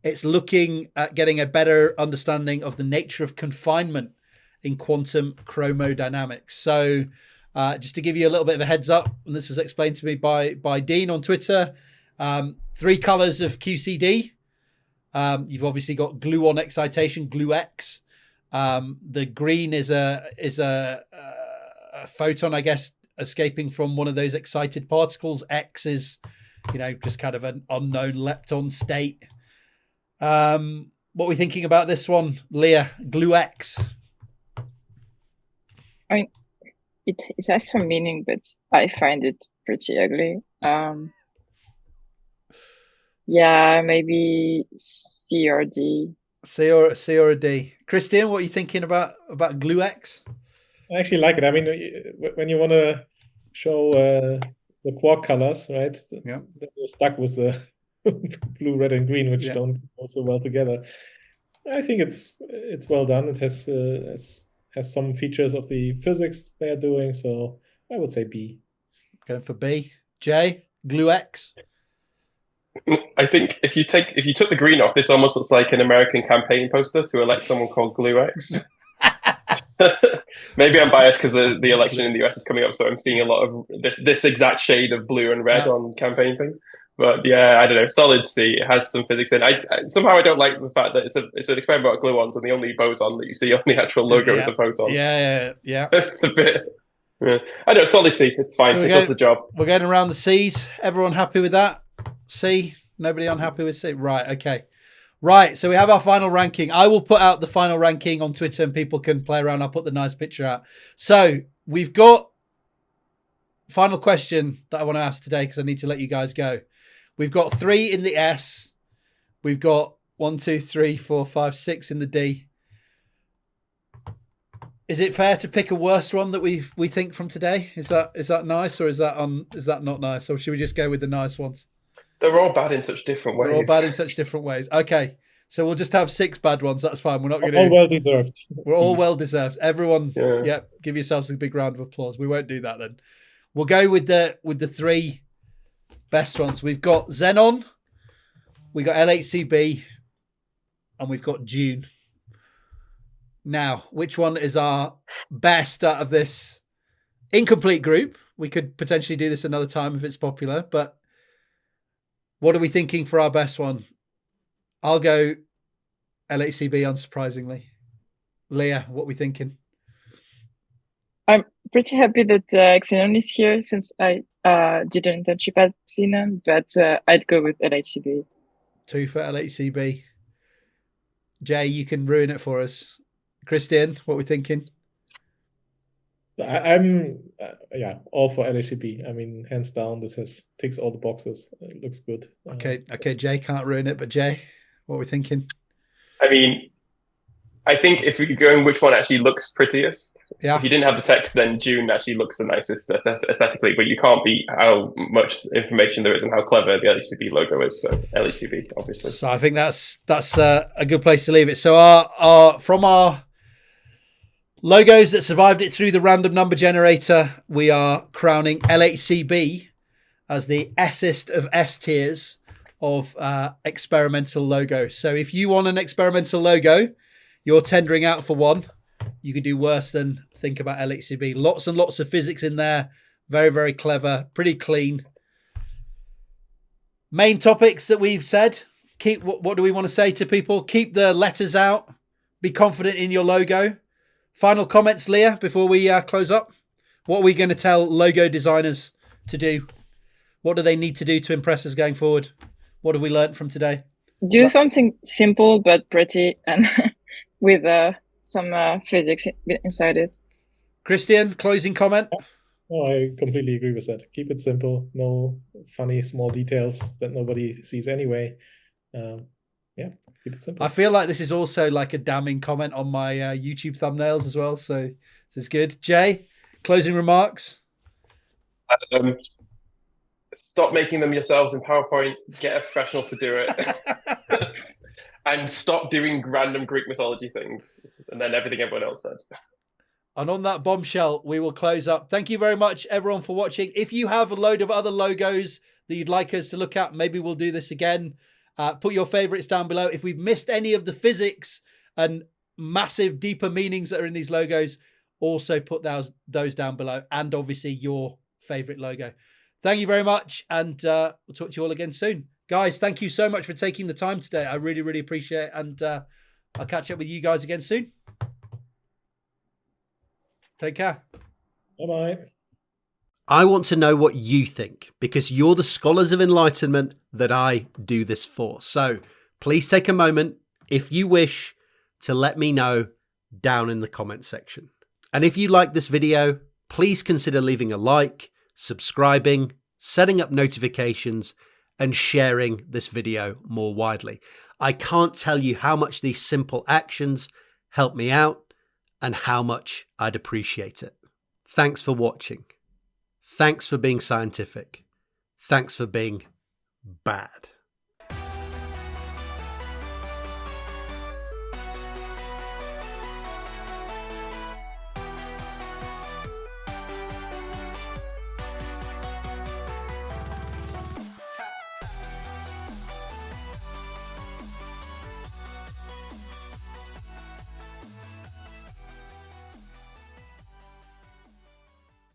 It's looking at getting a better understanding of the nature of confinement in quantum chromodynamics. So just to give you a little bit of a heads up, and this was explained to me by Dean on Twitter, 3 colors of QCD. You've obviously got gluon excitation, GlueX. The green is a photon, I guess, escaping from one of those excited particles. X is, just kind of an unknown lepton state. What are we thinking about this one, Leah? Glue-X. I mean, it has some meaning, but I find it pretty ugly. Yeah, maybe C or D. C or a D. Christian, what are you thinking about Glue-X? I actually like it. I mean, when you want to show the quark colors, right? Yeah. You're stuck with the blue, red, and green, which don't go so well together. I think it's well done. It has some features of the physics they are doing, so I would say B. Going for B. Jay, Glue-X. I think if you took the green off, this almost looks like an American campaign poster to elect someone called Glue-X. Maybe I'm biased because the election in the US is coming up, so I'm seeing a lot of this exact shade of blue and red on campaign things. But yeah, I don't know. Solid C. It has some physics in. I somehow I don't like the fact that it's an experiment about gluons, and the only boson that you see on the actual logo is a photon. Yeah. It's a bit. Yeah. I know. Solid C. It's fine. It does the job. We're going around the C's. Everyone happy with that? C. Nobody unhappy with C. Right. Okay. Right, so we have our final ranking. I will put out the final ranking on Twitter and people can play around. I'll put the nice picture out. So we've got final question that I want to ask today because I need to let you guys go. We've got 3 in the S. We've got 1, 2, 3, 4, 5, 6 in the D. Is it fair to pick a worst one that we think from today? Is that nice or is that not nice? Or should we just go with the nice ones? They're all bad in such different ways. They're all bad in such different ways. Okay. So we'll just have 6 bad ones. That's fine. We're not going to... All well deserved. We're all well deserved. Everyone, give yourselves a big round of applause. We won't do that then. We'll go with the 3 best ones. We've got Xenon, we got LHCb, and we've got Dune. Now, which one is our best out of this incomplete group? We could potentially do this another time if it's popular, but what are we thinking for our best one? I'll go LHCb, unsurprisingly. Leah, what are we thinking? I'm pretty happy that Xenon is here since I did an internship at Xenon, but I'd go with LHCb. 2 for LHCb. Jay, you can ruin it for us. Christian, what are we thinking? I'm all for LHCb. I mean, hands down, this ticks all the boxes. It looks good. Okay, Jay can't ruin it, but Jay, what are we thinking? I mean, I think if we could go in which one actually looks prettiest, if you didn't have the text, then Dune actually looks the nicest aesthetically, but you can't beat how much information there is and how clever the LHCb logo is. So LHCb, obviously. So I think that's a good place to leave it. So our logos that survived it through the random number generator, we are crowning LHCb as the S-est of S tiers of experimental logo. So if you want an experimental logo, you're tendering out for one. You can do worse than think about LHCb. Lots and lots of physics in there. Very, very clever. Pretty clean. Main topics that we've said. What do we want to say to people? Keep the letters out. Be confident in your logo. Final comments, Leah, before we close up. What are we going to tell logo designers to do? What do they need to do to impress us going forward? What have we learned from today? Do something simple but pretty and with some physics inside it. Christian, closing comment? Oh, I completely agree with that. Keep it simple. No funny small details that nobody sees anyway. Keep it simple. I feel like this is also like a damning comment on my YouTube thumbnails as well. So this is good. Jay, closing remarks? Stop making them yourselves in PowerPoint. Get a professional to do it. And stop doing random Greek mythology things. And then everything everyone else said. And on that bombshell, we will close up. Thank you very much, everyone, for watching. If you have a load of other logos that you'd like us to look at, maybe we'll do this again. Put your favorites down below. If we've missed any of the physics and massive, deeper meanings that are in these logos, also put those down below. And obviously your favorite logo. Thank you very much. And we'll talk to you all again soon. Guys, thank you so much for taking the time today. I really, really appreciate it. And I'll catch up with you guys again soon. Take care. Bye-bye. I want to know what you think, because you're the scholars of enlightenment that I do this for. So please take a moment, if you wish, to let me know down in the comment section. And if you like this video, please consider leaving a like, subscribing, setting up notifications, and sharing this video more widely. I can't tell you how much these simple actions help me out and how much I'd appreciate it. Thanks for watching. Thanks for being scientific. Thanks for being bad.